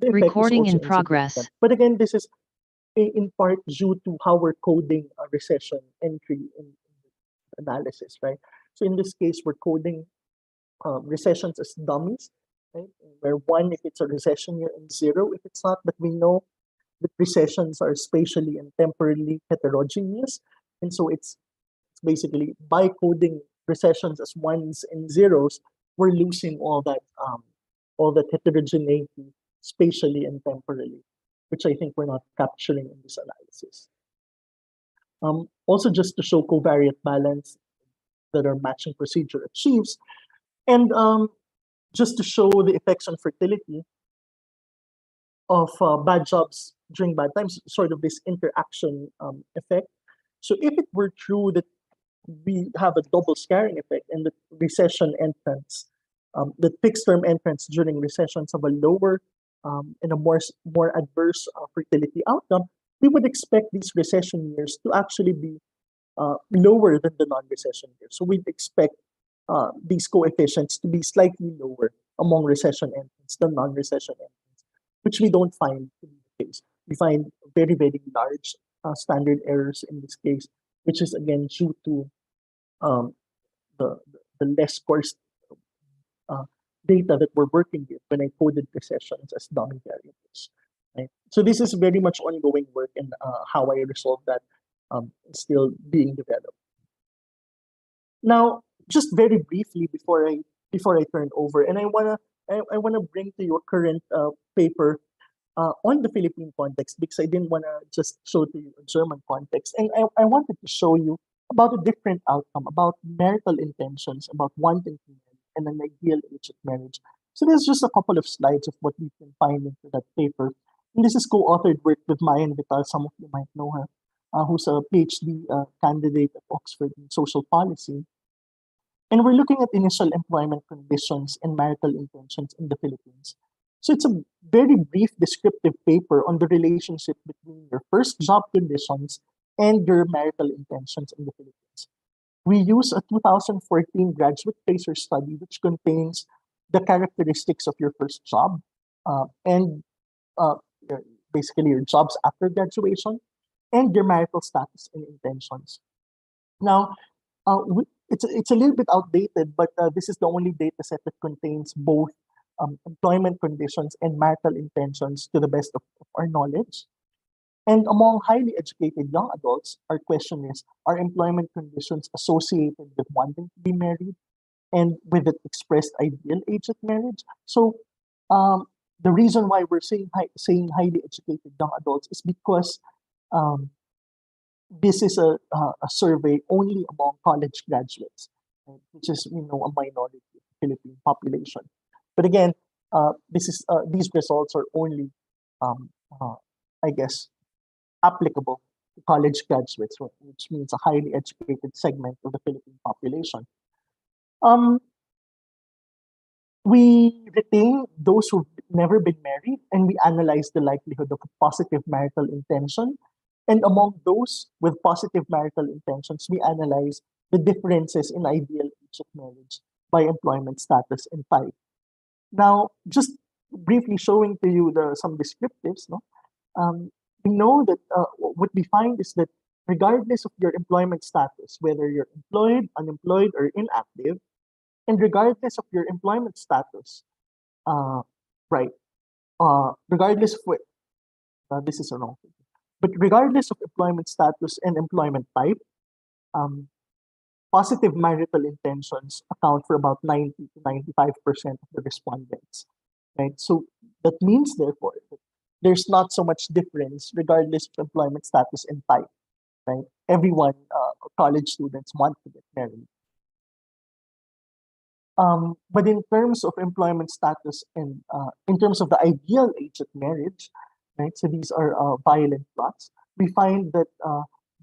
the effect is Recording also in progress. insignificant. But again, this is in part due to how we're coding a recession entry in analysis, right? So in this case, we're coding recessions as dummies, right? Where one if it's a recession year and zero if it's not, but we know that recessions are spatially and temporally heterogeneous. And so it's basically by coding recessions as ones and zeros, we're losing all that heterogeneity spatially and temporally, which I think we're not capturing in this analysis. Also, just to show covariate balance that our matching procedure achieves, and just to show the effects on fertility of bad jobs during bad times, sort of this interaction effect. So if it were true that we have a double scaring effect and the recession entrance, the fixed term entrance during recessions have a lower and a more adverse fertility outcome, we would expect these recession years to actually be lower than the non-recession years. So we'd expect these coefficients to be slightly lower among recession entrants than non-recession entrants, which we don't find to be the case. We find very, very large standard errors in this case, which is again due to um, the, the less coarse uh, data that we're working with when I coded recessions as dummy variables. Right? So this is very much ongoing work, and how I resolve that is still being developed. Now, just very briefly before I turn over, and I wanna bring to your current paper on the Philippine context, because I didn't wanna just show to you a German context, and I wanted to show you about a different outcome, about marital intentions, about wanting to marry, and an ideal age of marriage. So there's just a couple of slides of what we can find into that paper. And this is co-authored work with Mayan Vital, some of you might know her, who's a PhD candidate at Oxford in social policy. And we're looking at initial employment conditions and marital intentions in the Philippines. So it's a very brief descriptive paper on the relationship between your first job conditions and your marital intentions in the Philippines. We use a 2014 graduate tracer study, which contains the characteristics of your first job and uh, your- basically your jobs after graduation and your marital status and intentions. Now, it's a little bit outdated, but this is the only data set that contains both employment conditions and marital intentions to the best of our knowledge. And among highly educated young adults, our question is, are employment conditions associated with wanting to be married and with the expressed ideal age of marriage? So the reason why we're saying highly educated young adults is because um, this is a survey only among college graduates, right, which is a minority of the Philippine population. But again, these results are only, um, uh, I guess, applicable to college graduates, which means a highly educated segment of the Philippine population. Um, we retain those who've never been married and we analyze the likelihood of a positive marital intention. And among those with positive marital intentions, we analyze the differences in ideal age of marriage by employment status and type. Now, just briefly showing to you some descriptives, no? We know that what we find is that regardless of your employment status, whether you're employed, unemployed, or inactive, and regardless of your employment status, uh, right, regardless of what, this is a wrong thing, but regardless of employment status and employment type, um, positive marital intentions account for about 90 to 95% of the respondents, right? So that means, therefore, that there's not so much difference regardless of employment status and type, right? Everyone, college students want to get married. But in terms of employment status and in terms of the ideal age of marriage, right? So these are violent plots. We find that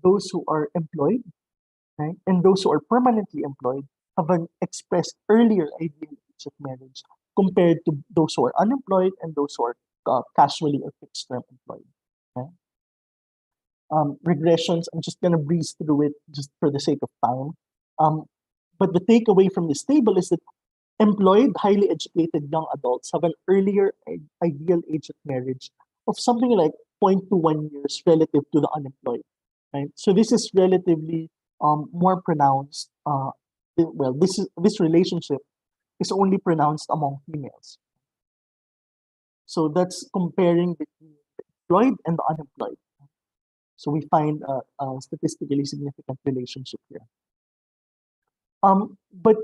those who are employed, right, and those who are permanently employed have an expressed earlier ideal age of marriage compared to those who are unemployed and those who are casually or fixed term employed. Right? Regressions, I'm just going to breeze through it just for the sake of time. But the takeaway from this table is that employed, highly educated young adults have an earlier ideal age of marriage of something like 0.21 years relative to the unemployed. Right? So this is relatively more pronounced. Well, this relationship is only pronounced among females. So that's comparing between the employed and the unemployed. So we find a statistically significant relationship here. But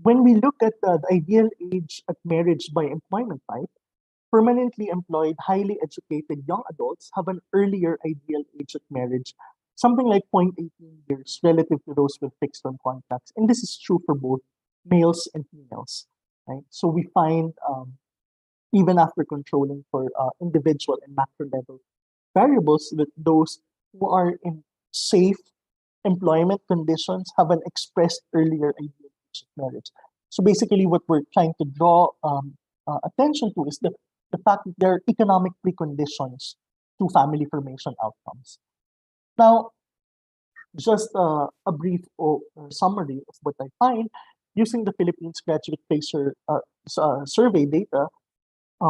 when we look at the ideal age at marriage by employment type, permanently employed, highly educated young adults have an earlier ideal age at marriage, something like 0.18 years relative to those with fixed term contracts. And this is true for both males and females. Right? So we find even after controlling for individual and macro level variables, that those who are in safe employment conditions have an expressed earlier ideal age of marriage. So basically, what we're trying to draw attention to is the fact that there are economic preconditions to family formation outcomes. Now, just a brief summary of what I find using the Philippines Graduate Tracer survey data.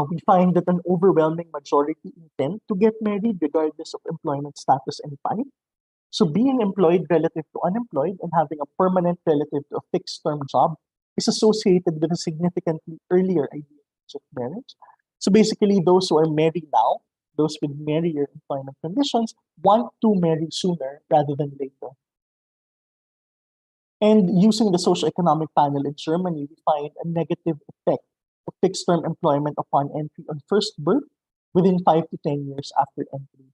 We find that an overwhelming majority intend to get married regardless of employment status and type. So being employed relative to unemployed and having a permanent relative to a fixed term job is associated with a significantly earlier ideal age of marriage. So basically, those who are married now, those with merrier employment conditions, want to marry sooner rather than later. And using the socioeconomic panel in Germany, we find a negative effect of fixed term employment upon entry on first birth within 5 to 10 years after entry,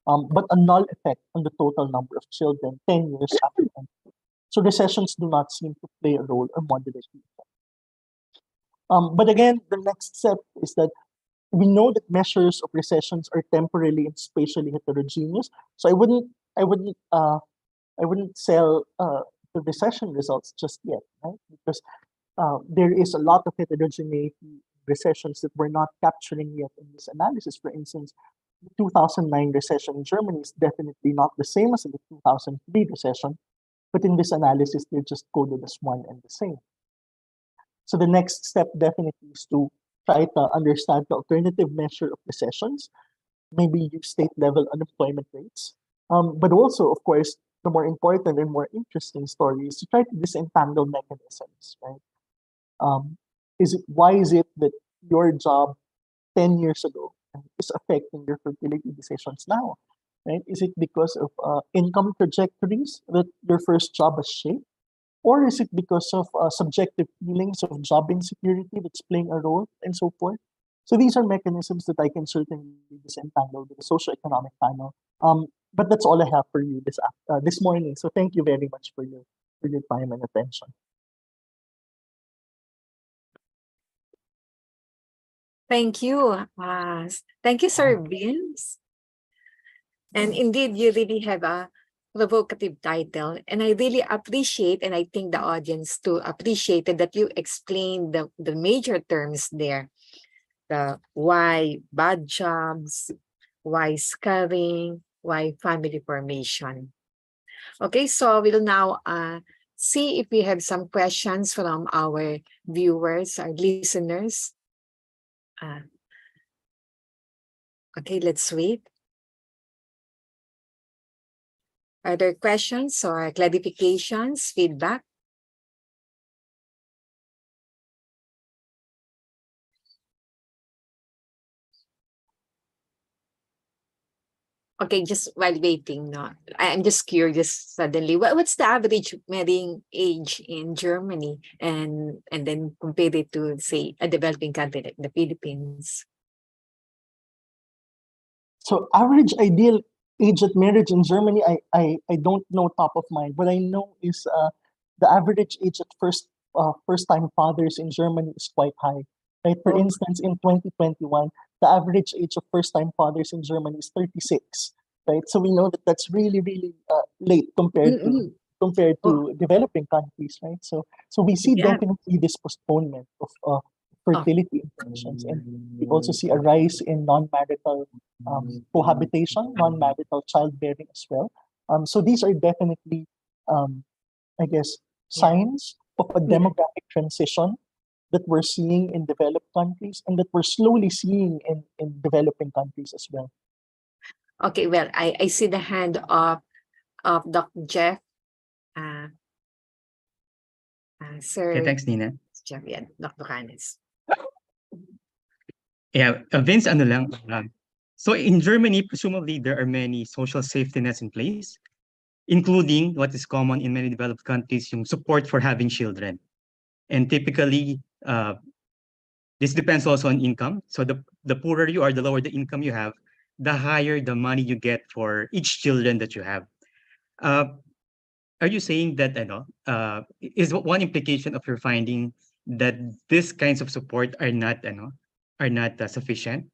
but a null effect on the total number of children 10 years after entry. So recessions do not seem to play a role or moderate the effect. But again, the next step is that we know that measures of recessions are temporally and spatially heterogeneous. So I wouldn't sell the recession results just yet, right? Because there is a lot of heterogeneity recessions that we're not capturing yet in this analysis. For instance, the 2009 recession in Germany is definitely not the same as the 2003 recession, but in this analysis, they're just coded as one and the same. So the next step definitely is to try to understand the alternative measure of recessions, maybe use state-level unemployment rates. But also, of course, the more important and more interesting story is to try to disentangle mechanisms, right? Why is it that your job 10 years ago is affecting your fertility decisions now, right? Is it because of income trajectories that your first job has shaped? Or is it because of subjective feelings of job insecurity that's playing a role and so forth? So these are mechanisms that I can certainly disentangle with the socioeconomic panel. But that's all I have for you this morning. So thank you very much for your time and attention. Thank you. Thank you, Sir Vince. And indeed, you really have a provocative title. And I really appreciate, and I think the audience too appreciated that you explained the major terms there. The why bad jobs, why scarring, why family formation. Okay, so we'll now see if we have some questions from our viewers, our listeners. Okay, let's wait. Are there questions or clarifications, feedback? Okay, just while waiting, no, I'm just curious suddenly. What's the average marrying age in Germany, and then compare it to, say, a developing country like the Philippines? So average ideal age at marriage in Germany, I don't know top of mind. What I know is the average age at first time fathers in Germany is quite high. Right? For Oh. instance, in 2021, the average age of first time fathers in Germany is 36. Right? So we know that that's really really late compared Oh, to developing countries. Right? So we see yeah. definitely this postponement of fertility interventions, and we also see a rise in non-marital cohabitation, non-marital childbearing as well. So these are definitely, I guess, Yeah. signs of a demographic transition that we're seeing in developed countries and that we're slowly seeing in developing countries as well. Okay, well, I see the hand of Dr. Jeff. Sir Yeah, thanks, Nina. Jeff, yeah, Dr. Canes. Yeah, Vince, ano lang. So in Germany, presumably there are many social safety nets in place, including what is common in many developed countries, yung support for having children. And typically, this depends also on income. So the poorer you are, the lower the income you have, the higher the money you get for each children that you have. Are you saying that, is one implication of your finding that these kinds of support are not, sufficient?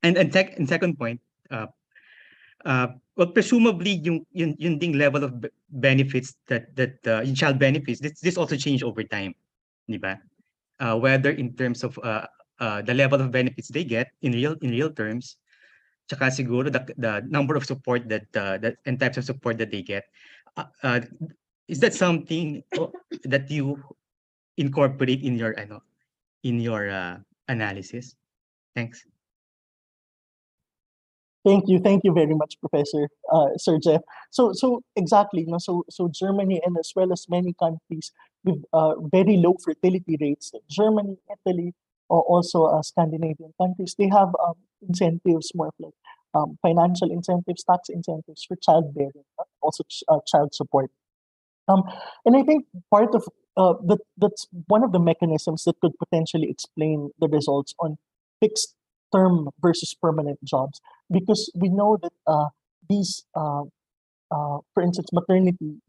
And second point, well, presumably yung ding level of benefits that yung child benefits, this also change over time, di ba? Whether in terms of the level of benefits they get in real terms, tsaka siguro the number of support that and types of support that they get. Is that something that you incorporate in your analysis? Thanks. Thank you very much, Professor Sir Jeff. So exactly, no, so Germany and as well as many countries with very low fertility rates, Germany, Italy, or also Scandinavian countries, they have incentives, more like financial incentives, tax incentives for childbearing, also child support. And I think part of that's one of the mechanisms that could potentially explain the results on fixed term versus permanent jobs, because we know that these, for instance, maternity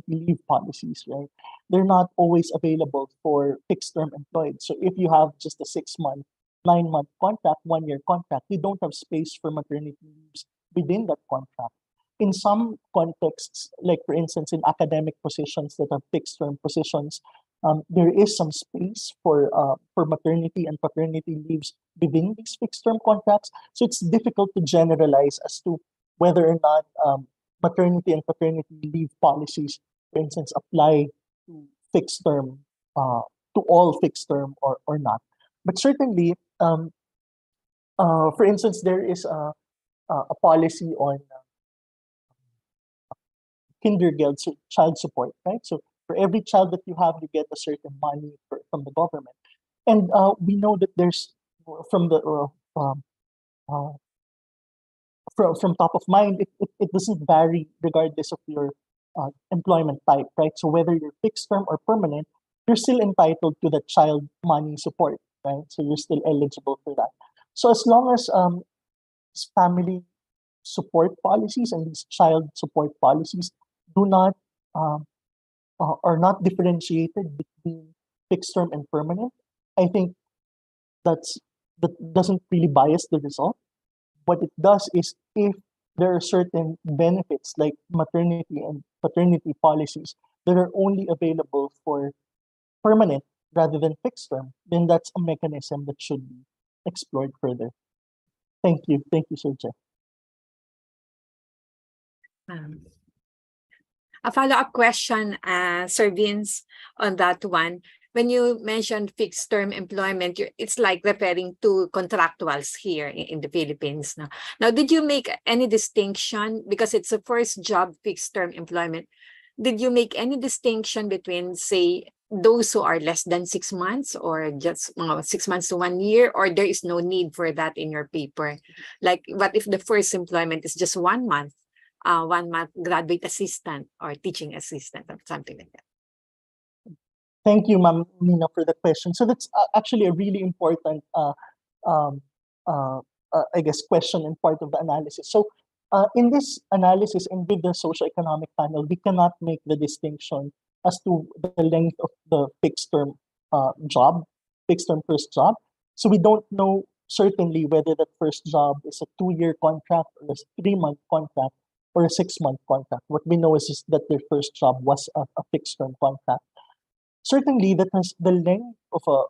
leave policies, right? They're not always available for fixed term employed. So if you have just a 6 month, 9 month contract, 1 year contract, you don't have space for maternity leaves within that contract. In some contexts, like for instance, in academic positions that are fixed term positions, there is some space for maternity and paternity leaves within these fixed term contracts. So it's difficult to generalize as to whether or not maternity and paternity leave policies, for instance, apply to fixed term, to all fixed term or not. But certainly, for instance, there is a policy on kindergarten child support, right? So for every child that you have, you get a certain money from the government. And we know that there's from the uh, from top of mind, it doesn't vary regardless of your employment type, right? So whether you're fixed term or permanent, you're still entitled to the child money support, right? So you're still eligible for that. So as long as family support policies and these child support policies do not are not differentiated between fixed term and permanent, I think that's that doesn't really bias the result. What it does is if there are certain benefits like maternity and paternity policies that are only available for permanent rather than fixed term, then that's a mechanism that should be explored further. Thank you. Thank you, Sir Jeff. A follow-up question, Sir Vince, on that one. When you mentioned fixed term employment, it's like referring to contractuals here in the Philippines. Now, did you make any distinction, because it's a first job fixed term employment, did you make any distinction between, say, those who are less than 6 months or just 6 months to 1 year, or there is no need for that in your paper? Like, what if the first employment is just 1 month? 1 month graduate assistant or teaching assistant or something like that. Thank you, Ma'am Nina, for the question. So that's actually a really important, I guess, question and part of the analysis. So in this analysis and with the socioeconomic panel, we cannot make the distinction as to the length of the fixed term job, fixed term first job. So we don't know certainly whether that first job is a 2-year contract or a 3-month contract or a 6-month contract. What we know is that their first job was a fixed term contract. Certainly, that has the length of a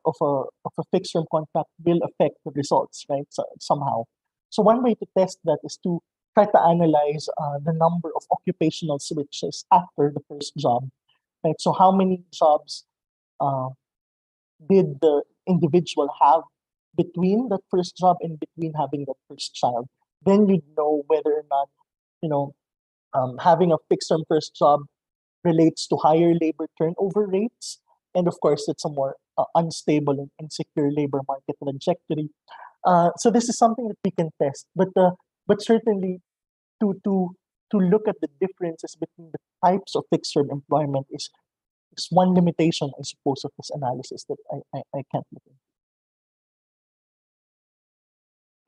fixed term contract will affect the results, right? So, somehow. So one way to test that is to try to analyze the number of occupational switches after the first job, right? So how many jobs did the individual have between that first job and between having that first child? Then you'd know whether or not having a fixed term first job relates to higher labor turnover rates. And of course, it's a more unstable and insecure labor market trajectory. So this is something that we can test, but certainly to look at the differences between the types of fixed term employment is one limitation, I suppose, of this analysis that I can't look into.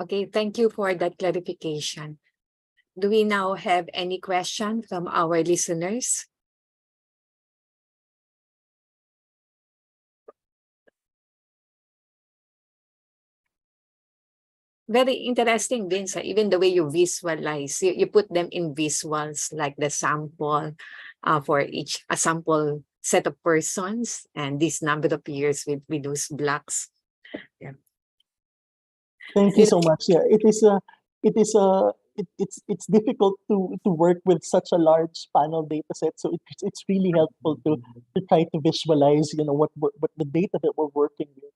Okay, thank you for that clarification. Do we now have any question from our listeners? Very interesting, Vincent, even the way you visualize, you put them in visuals like the sample for each, a sample set of persons and this number of years with those blocks. Yeah. Thank you so much. Yeah, it's difficult to work with such a large panel data set. So it's really helpful to try to visualize, what the data that we're working with.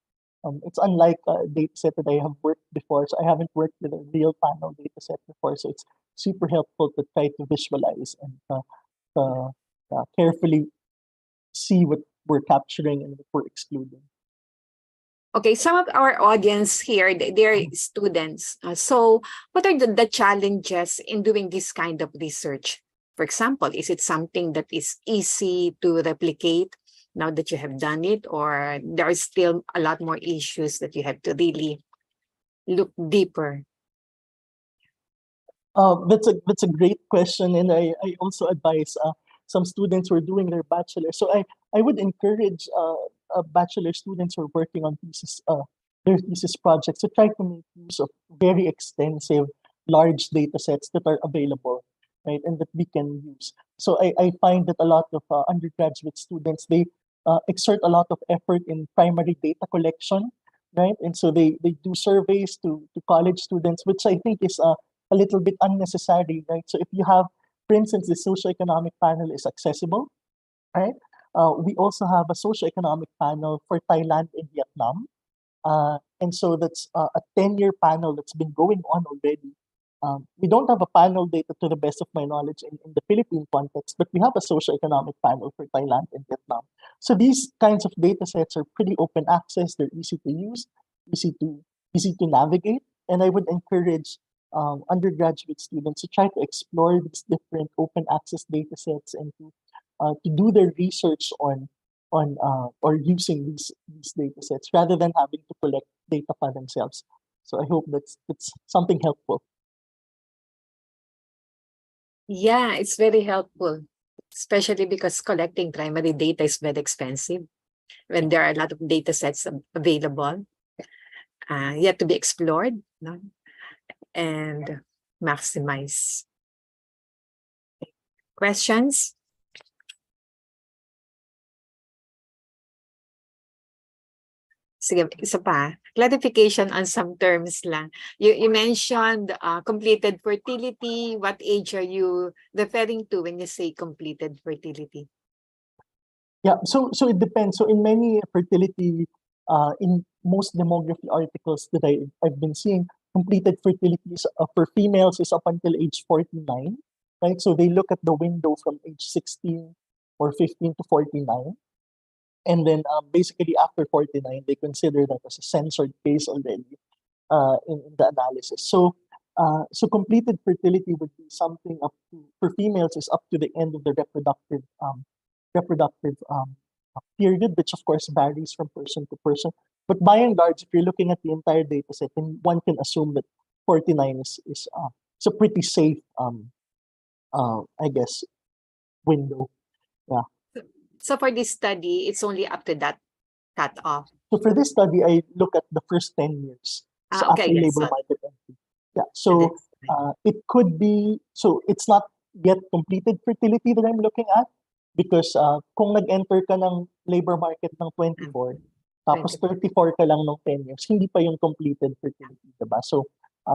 It's unlike a data set that I have worked before. So I haven't worked with a real panel data set before. So it's super helpful to try to visualize and carefully see what we're capturing and what we're excluding. Okay, some of our audience here, they're students. So what are the challenges in doing this kind of research? For example, is it something that is easy to replicate now that you have done it, or there are still a lot more issues that you have to really look deeper? That's a great question, and I also advise some students who are doing their bachelor. So I would encourage bachelor students who are working on their thesis projects to try to make use of very extensive, large data sets that are available, right, and that we can use. So I find that a lot of undergraduate students, they exert a lot of effort in primary data collection, right? And so they do surveys to college students, which I think is a little bit unnecessary, right? So if you have, for instance, the socioeconomic panel is accessible, right? We also have a socioeconomic panel for Thailand and Vietnam. And so that's a 10-year panel that's been going on already. We don't have a panel data to the best of my knowledge in the Philippine context, but we have a socioeconomic panel for Thailand and Vietnam. So these kinds of data sets are pretty open access, they're easy to use, easy to navigate. And I would encourage undergraduate students to try to explore these different open access data sets and to do their research on or using these data sets rather than having to collect data by themselves. So I hope that's something helpful. Yeah, it's very helpful, especially because collecting primary data is very expensive when there are a lot of data sets available, yet to be explored, no? And maximize. Questions? Sige, isa pa. Clarification on some terms lang. You mentioned completed fertility. What age are you referring to when you say completed fertility? Yeah, so it depends. So in many fertility, in most demography articles that I've been seeing, completed fertility for females is up until age 49, right? So they look at the window from age 16 or 15 to 49. And then basically after 49, they consider that as a censored case already in the analysis. So completed fertility would be something up to, for females, is up to the end of the reproductive period, which of course varies from person to person. But by and large, if you're looking at the entire data set, then one can assume that 49 is a pretty safe, I guess, window. Yeah. So for this study, it's only up to that cutoff. So for this study, I look at the first 10 years. So Okay, after yes. labor So market entry. Yeah. So it could be, so it's not yet completed fertility that I'm looking at because kung nag-enter ka ng labor market ng 24, tapos 34 ka lang ng 10 years, hindi pa yung completed fertility, diba? So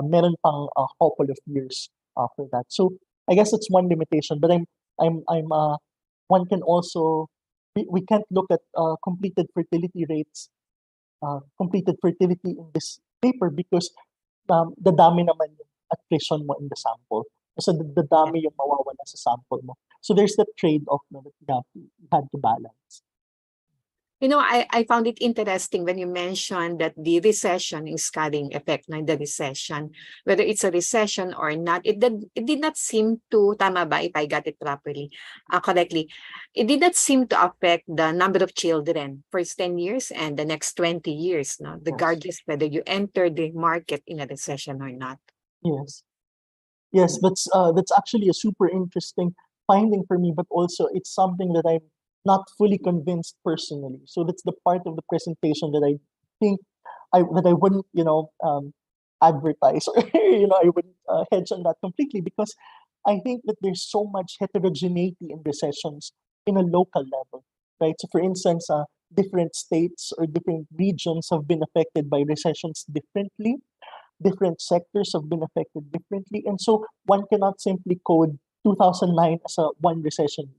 meron pang a couple of years for that. So I guess it's one limitation, but one can also, we can't look at completed fertility rates, completed fertility in this paper because dadami naman yung attrition mo in the sample. So the dami yung mawawala sa sample mo. So there's the trade-off na that you had to balance. You know, I found it interesting when you mentioned that the recession is scattering effect na the recession, whether it's a recession or not, it did not seem to, tama ba if I got it properly, correctly, it did not seem to affect the number of children first 10 years and the next 20 years, no? Regardless whether you enter the market in a recession or not. Yes. Yes, that's actually a super interesting finding for me, but also it's something that I'm not fully convinced personally. So that's the part of the presentation that I think I wouldn't, advertise or I wouldn't hedge on that completely because I think that there's so much heterogeneity in recessions in a local level, right? So for instance, different states or different regions have been affected by recessions differently. Different sectors have been affected differently. And so one cannot simply code 2009 as a one recession,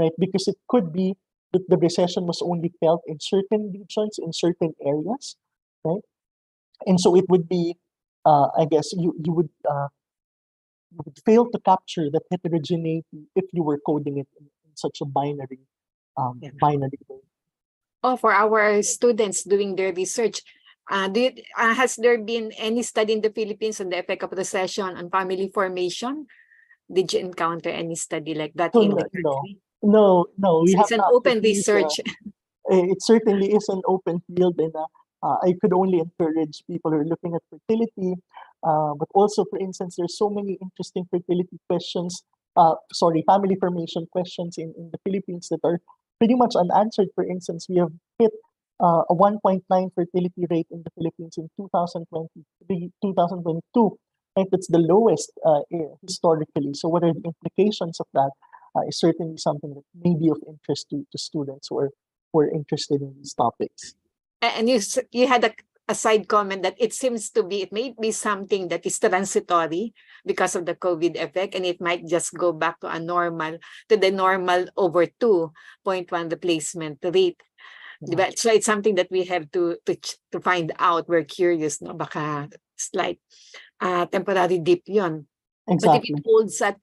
right? Because it could be that the recession was only felt in certain regions, in certain areas, right? And so it would be, I guess, you would fail to capture that heterogeneity if you were coding it in such a binary way. Oh, for our students doing their research, has there been any study in the Philippines on the effect of recession on family formation? Did you encounter any study like that So in the country? no, we So have it's an not. open At least, research. it certainly is an open field, and I could only encourage people who are looking at fertility, but also, for instance, there's so many interesting fertility questions, family formation questions in the Philippines that are pretty much unanswered. For instance, we have hit a 1.9 fertility rate in the Philippines in 2023, 2022. Right, that's the lowest historically. So what are the implications of that? Is certainly something that may be of interest to students who are who are interested in these topics. And you had a side comment that it seems to be, it may be something that is transitory because of the COVID effect, and it might just go back to the normal over 2.1 replacement rate. Diba? So it's something that we have to find out. We're curious, no? Baka slight temporary dip yun. But if Exactly. it holds at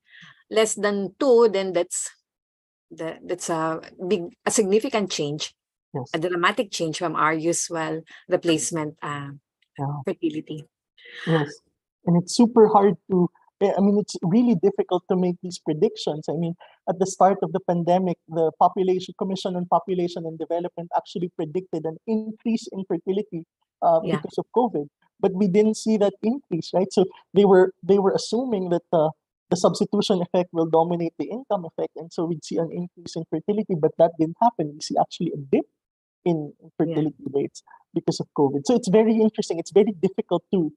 less than 2, then that's a significant change, Yes. a dramatic change from our usual replacement fertility. Yes. And it's super hard to, I mean, it's really difficult to make these predictions. I mean, at the start of the pandemic, the Commission on Population and Development actually predicted an increase in fertility Yeah. because of COVID, but we didn't see that increase, right? So they were assuming that the substitution effect will dominate the income effect, and so we'd see an increase in fertility, but that didn't happen. We see actually a dip in fertility rates because of COVID. So it's very interesting. It's very difficult to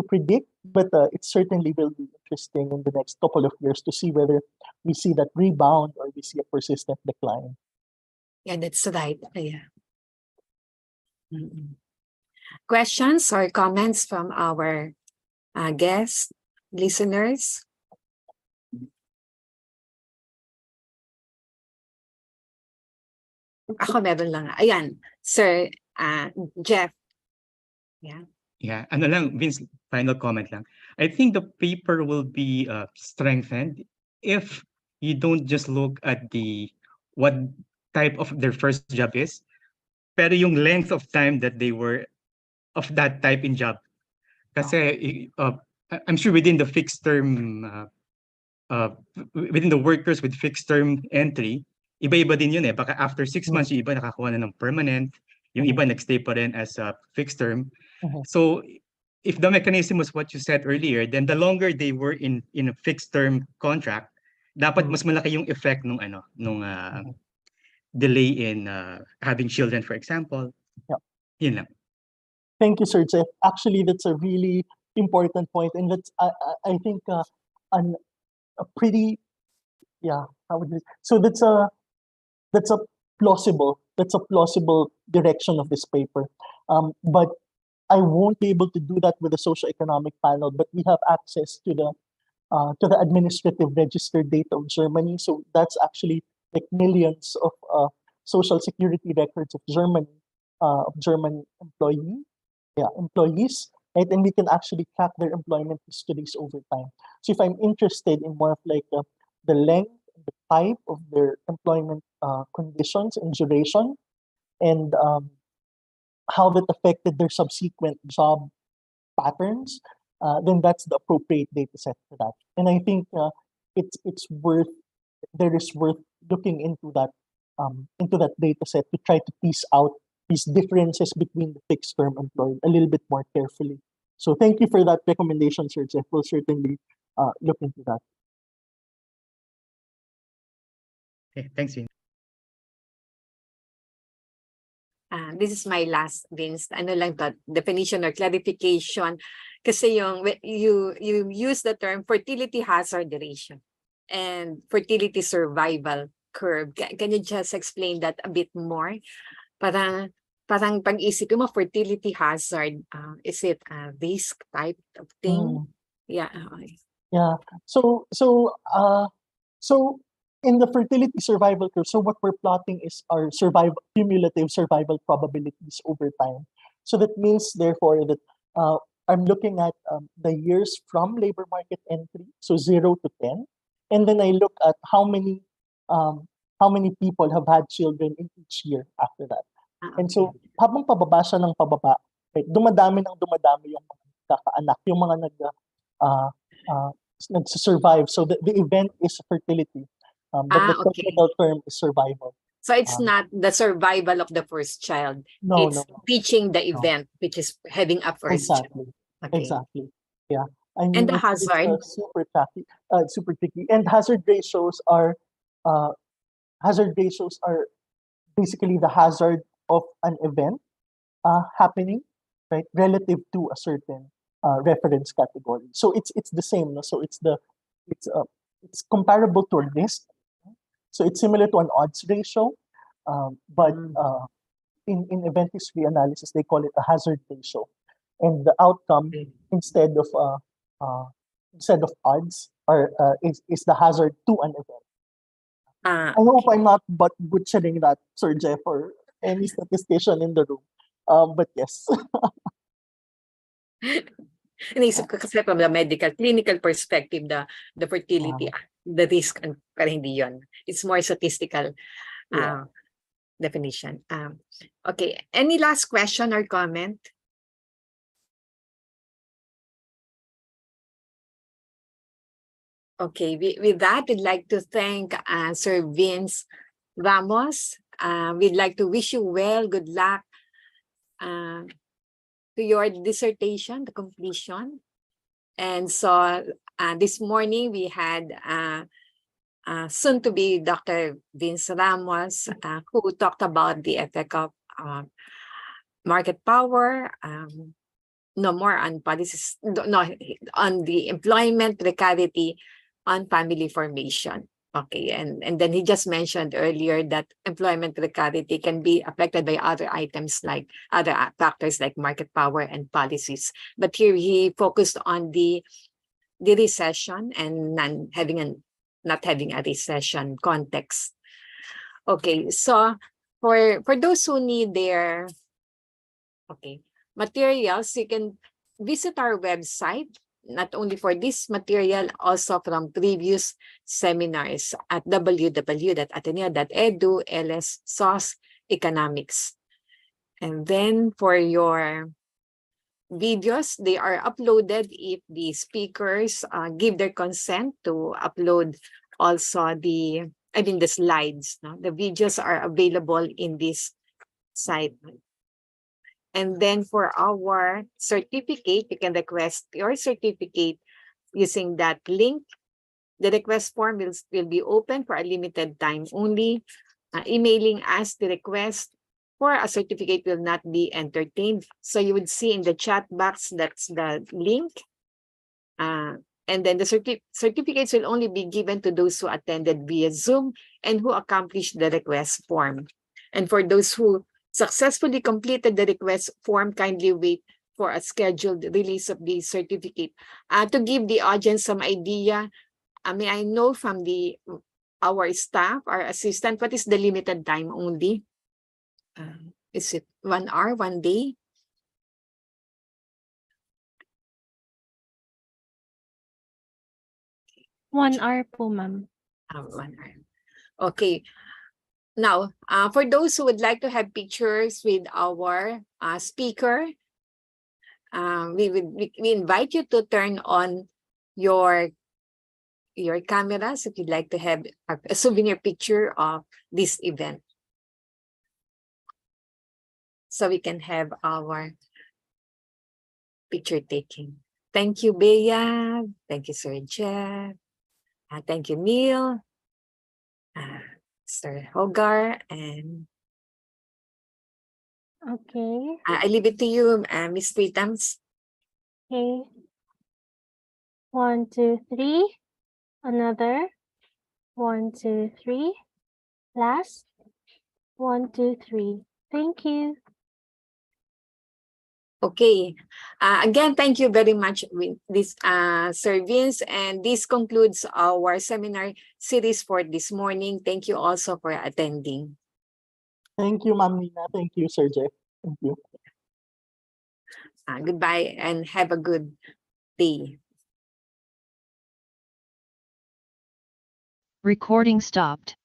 predict, but it certainly will be interesting in the next couple of years to see whether we see that rebound or we see a persistent decline. Yeah, that's right. Yeah. Questions or comments from our guests, listeners? Ako meron lang. Ayan, Sir Jeff. Yeah. Yeah, ano lang, Vince, final comment lang. I think the paper will be strengthened if you don't just look at what type of their first job is, pero yung length of time that they were of that type in job. Kasi I'm sure within the fixed term, within the workers with fixed term entry, iba-iba din yun eh. Baka after 6 months, yung iba nakakuha na ng permanent, yung iba nagstay pa rin as a fixed term. So if the mechanism was what you said earlier, then the longer they were in a fixed term contract, dapat mas malaki yung effect nung delay in having children, for example. Yun lang. Thank you, Sir Jeff. Actually, that's a really important point, and that's I think a pretty how would you, so that's a plausible direction of this paper. But I won't be able to do that with the socioeconomic panel, but we have access to the administrative register data of Germany. So that's actually like millions of social security records of German employees, right? And we can actually track their employment histories over time. So if I'm interested in more of like the length, the type of their employment conditions and duration, and how that affected their subsequent job patterns, then that's the appropriate data set for that. And I think it's worth looking into that data set to try to piece out these differences between the fixed term employed a little bit more carefully. So thank you for that recommendation, Sir Jeff. We'll certainly look into that. Okay, thanks, Vin. This is my last, Vince. Ano lang to, definition or clarification. Kasi you use the term fertility hazard ratio and fertility survival curve. Can you just explain that a bit more? Parang pag-isip mo, fertility hazard, is it a risk type of thing? Yeah. Yeah. So in the fertility survival curve, so what we're plotting is our cumulative survival probabilities over time. So that means, therefore, that I'm looking at the years from labor market entry, so 0 to 10, and then I look at how many people have had children in each year after that. Okay. And so habang pababa siya ng pababa, right, dumadami yung mga kakaanak, yung mga nag-survive. So the event is fertility. But the technical term is survival. So it's not the survival of the first child. No, it's reaching the event, which is having a first child. Okay. Exactly. Yeah. I mean, and the hazard? It's super tricky. And hazard ratios are basically the hazard of an event happening, right, relative to a certain reference category. So it's the same. No? So it's comparable to a risk. So it's similar to an odds ratio, But in event history analysis, they call it a hazard ratio, and the outcome instead of odds is the hazard to an event. I hope I'm not butchering that, Sir Jeff, or any statistician in the room. But yes. Naisip ko kasi from the medical, clinical perspective, the fertility, the risk, pero hindi yun. It's more statistical definition. Okay, any last question or comment? Okay, with that, we'd like to thank Sir Vince Ramos. We'd like to wish you well, good luck to your dissertation, the completion. And so this morning we had soon to be Dr. Vince Ramos, who talked about the effect of market power, no more on policies, no, on the employment precarity on family formation. Okay, and then he just mentioned earlier that employment precarity can be affected by other items like other factors like market power and policies. But here he focused on the recession and not having a recession context. Okay, so for those who need their materials, you can visit our website, not only for this material, also from previous seminars at www.ateneo.edu /SOS Economics. And then for your videos, they are uploaded if the speakers give their consent to upload also the slides. No? The videos are available in this site. And then for our certificate, you can request your certificate using that link. The request form will be open for a limited time only. Emailing us the request for a certificate will not be entertained. So you would see in the chat box, that's the link. And then the certificates will only be given to those who attended via Zoom and who accomplished the request form. And for those who successfully completed the request form, kindly wait for a scheduled release of the certificate. To give the audience some idea, may I know from our staff, our assistant, what is the limited time only? Is it 1 hour, 1 day? One hour po, ma'am. 1 hour. Okay. Now, for those who would like to have pictures with our speaker, we invite you to turn on your cameras if you'd like to have a souvenir picture of this event. So we can have our picture taking. Thank you, Bea. Thank you, Sir Jeff. Thank you, Neil. Sir Hogar, and okay. I leave it to you, Miss Pritams. Okay. 1, 2, 3. Another. 1, 2, 3. Last. 1, 2, 3. Thank you. Okay. Again, thank you very much, this Sir Vince, and this concludes our seminar series for this morning. Thank you also for attending. Thank you, Ma'am Nina. Thank you, Sir Jeff. Thank you. Goodbye and have a good day. Recording stopped.